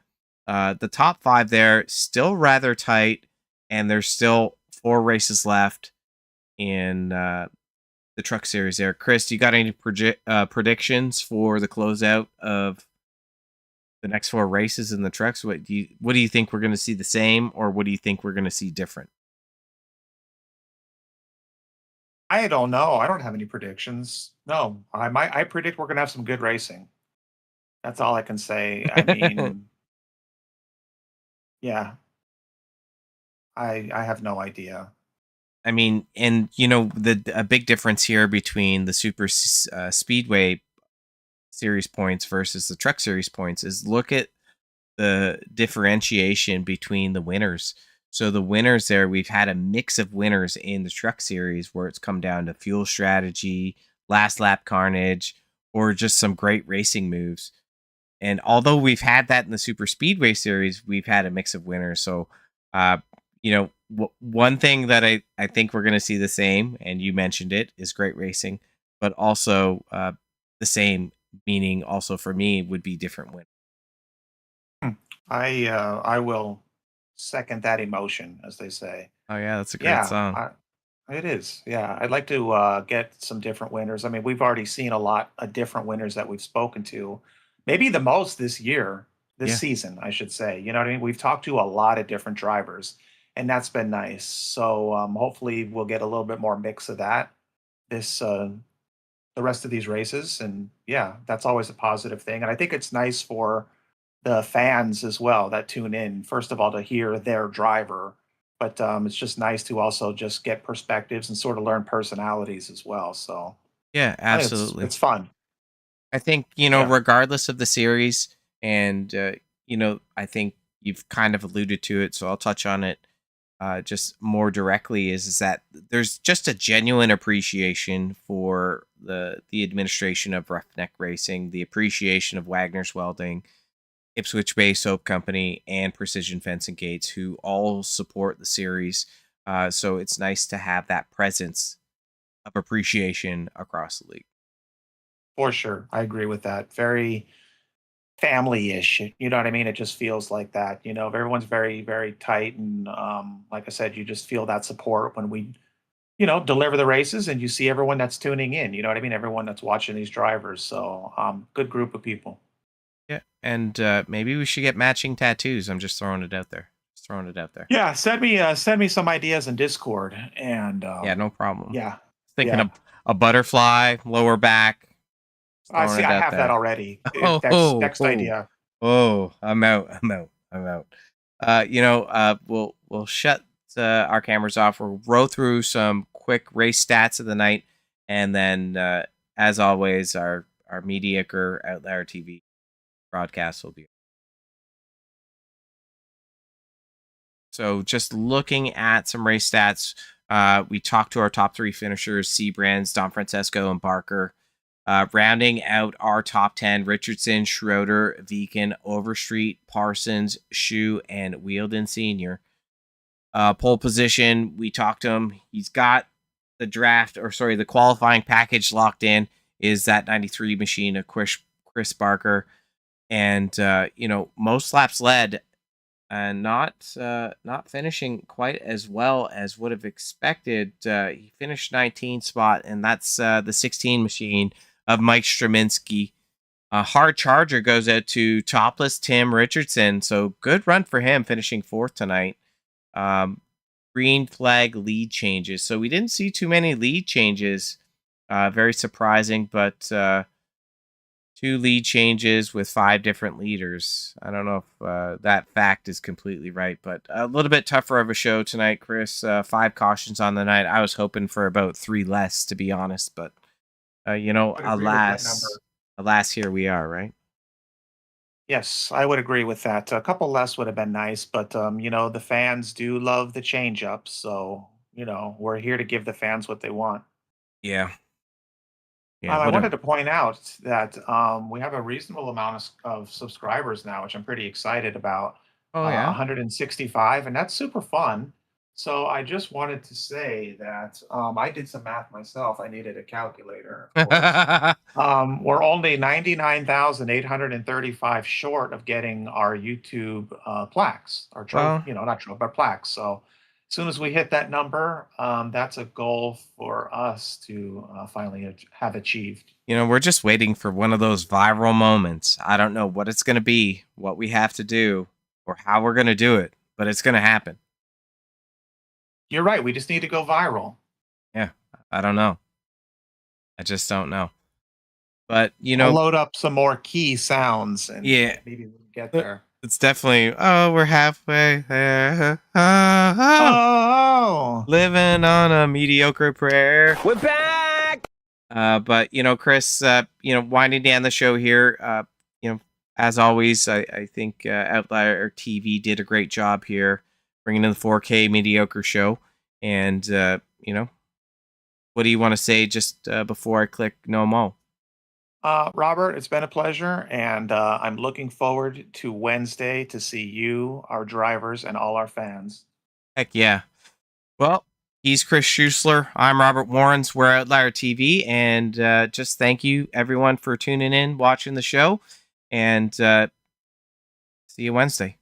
the top 5 there still rather tight, and there's still 4 races left in the truck series there. Chris, you got any predictions for the closeout of the next 4 races in the trucks? What do you think we're going to see the same, or what do you think we're going to see different? I don't know. I don't have any predictions. No, I predict we're going to have some good racing. That's all I can say. I mean, yeah, I have no idea. I mean, and a big difference here between the Super Speedway Series points versus the Truck Series points is look at the differentiation between the winners. So the winners there, we've had a mix of winners in the Truck Series where it's come down to fuel strategy, last lap carnage, or just some great racing moves. And although we've had that in the Super Speedway Series, we've had a mix of winners. So, one thing that I think we're going to see the same, and you mentioned it, is great racing, but also the same meaning also for me would be different winners. I will second that emotion, as they say. Oh yeah, that's a great song. It is. Yeah, I'd like to get some different winners. I mean, we've already seen a lot of different winners that we've spoken to. Maybe the most this year, this season, I should say. You know what I mean? We've talked to a lot of different drivers. and that's been nice. So hopefully we'll get a little bit more mix of that this the rest of these races, and yeah, that's always a positive thing. And I think it's nice for the fans as well that tune in. First of all, to hear their driver, but it's just nice to also just get perspectives and sort of learn personalities as well. So Yeah, I think absolutely. it's fun. I think, Yeah. regardless of the series, and, I think you've kind of alluded to it, so I'll touch on it just more directly is that there's just a genuine appreciation for the administration of Roughneck Racing, the appreciation of Wagner's Welding, Ipswich Bay Soap Company, and Precision Fencing Gates, who all support the series. So it's nice to have that presence of appreciation across the league. For sure. I agree with that. Very family-ish. You know what I mean? It just feels like that. Everyone's very, very tight. And like I said, you just feel that support when we, deliver the races and you see everyone that's tuning in. You know what I mean? Everyone that's watching these drivers. So good group of people. Yeah, and maybe we should get matching tattoos. I'm just throwing it out there. Just throwing it out there. Yeah, send me some ideas in Discord. And Yeah, no problem. yeah. Thinking Yeah. of a butterfly, lower back. Just I throwing see. it I out have that there. already. Next Oh, idea. I'm out. I'm out. We'll shut our cameras off. We'll roll through some quick race stats of the night, and then, as always, our mediocre Outlier TV broadcast will be. So, just looking at some race stats, we talked to our top three finishers: Seabrands, Don Francesco, and Barker. Rounding out our top 10, Richardson, Schroeder, Viken, Overstreet, Parsons, Shu, and Wielden Sr. Pole position, we talked to him. He's got the qualifying package locked in, is that 93 machine of Chris Barker. And, most laps led, and not finishing quite as well as would have expected. He finished 19th spot, and that's the 16 machine of Mike Straminski. Hard charger goes out to topless Tim Richardson. So good run for him, finishing fourth tonight. Green flag lead changes. So we didn't see too many lead changes. Very surprising, but 2 lead changes with 5 different leaders. I don't know if that fact is completely right, but a little bit tougher of a show tonight, Chris. 5 cautions on the night. I was hoping for about 3 less, to be honest, but alas, here we are, right? Yes, I would agree with that. A couple less would have been nice, but the fans do love the change up, so we're here to give the fans what they want. Yeah. Yeah. I What wanted to point out that we have a reasonable amount of subscribers now, which I'm pretty excited about. Oh, yeah. 165, and that's super fun. So I just wanted to say that I did some math myself. I needed a calculator, of course. We're only 99,835 short of getting our YouTube plaques, our trophy, not trophy, but plaques. So as soon as we hit that number, that's a goal for us to finally have achieved. We're just waiting for one of those viral moments. I don't know what it's going to be, what we have to do, or how we're going to do it, but it's going to happen. You're right. We just need to go viral. Yeah, I don't know. I just don't know. But, I'll load up some more key sounds and maybe we'll get there. It's definitely, we're halfway there. Living on a mediocre prayer. We're back! But, Chris, winding down the show here, as always, I think Outlier TV did a great job here, bringing in the 4K mediocre show. And, what do you want to say just before I click no mo? Robert, it's been a pleasure, and I'm looking forward to Wednesday to see you, our drivers, and all our fans. Heck yeah. Well, he's Chris Schusler. I'm Robert Warrens. We're Outlier TV, and just thank you, everyone, for tuning in, watching the show, and see you Wednesday.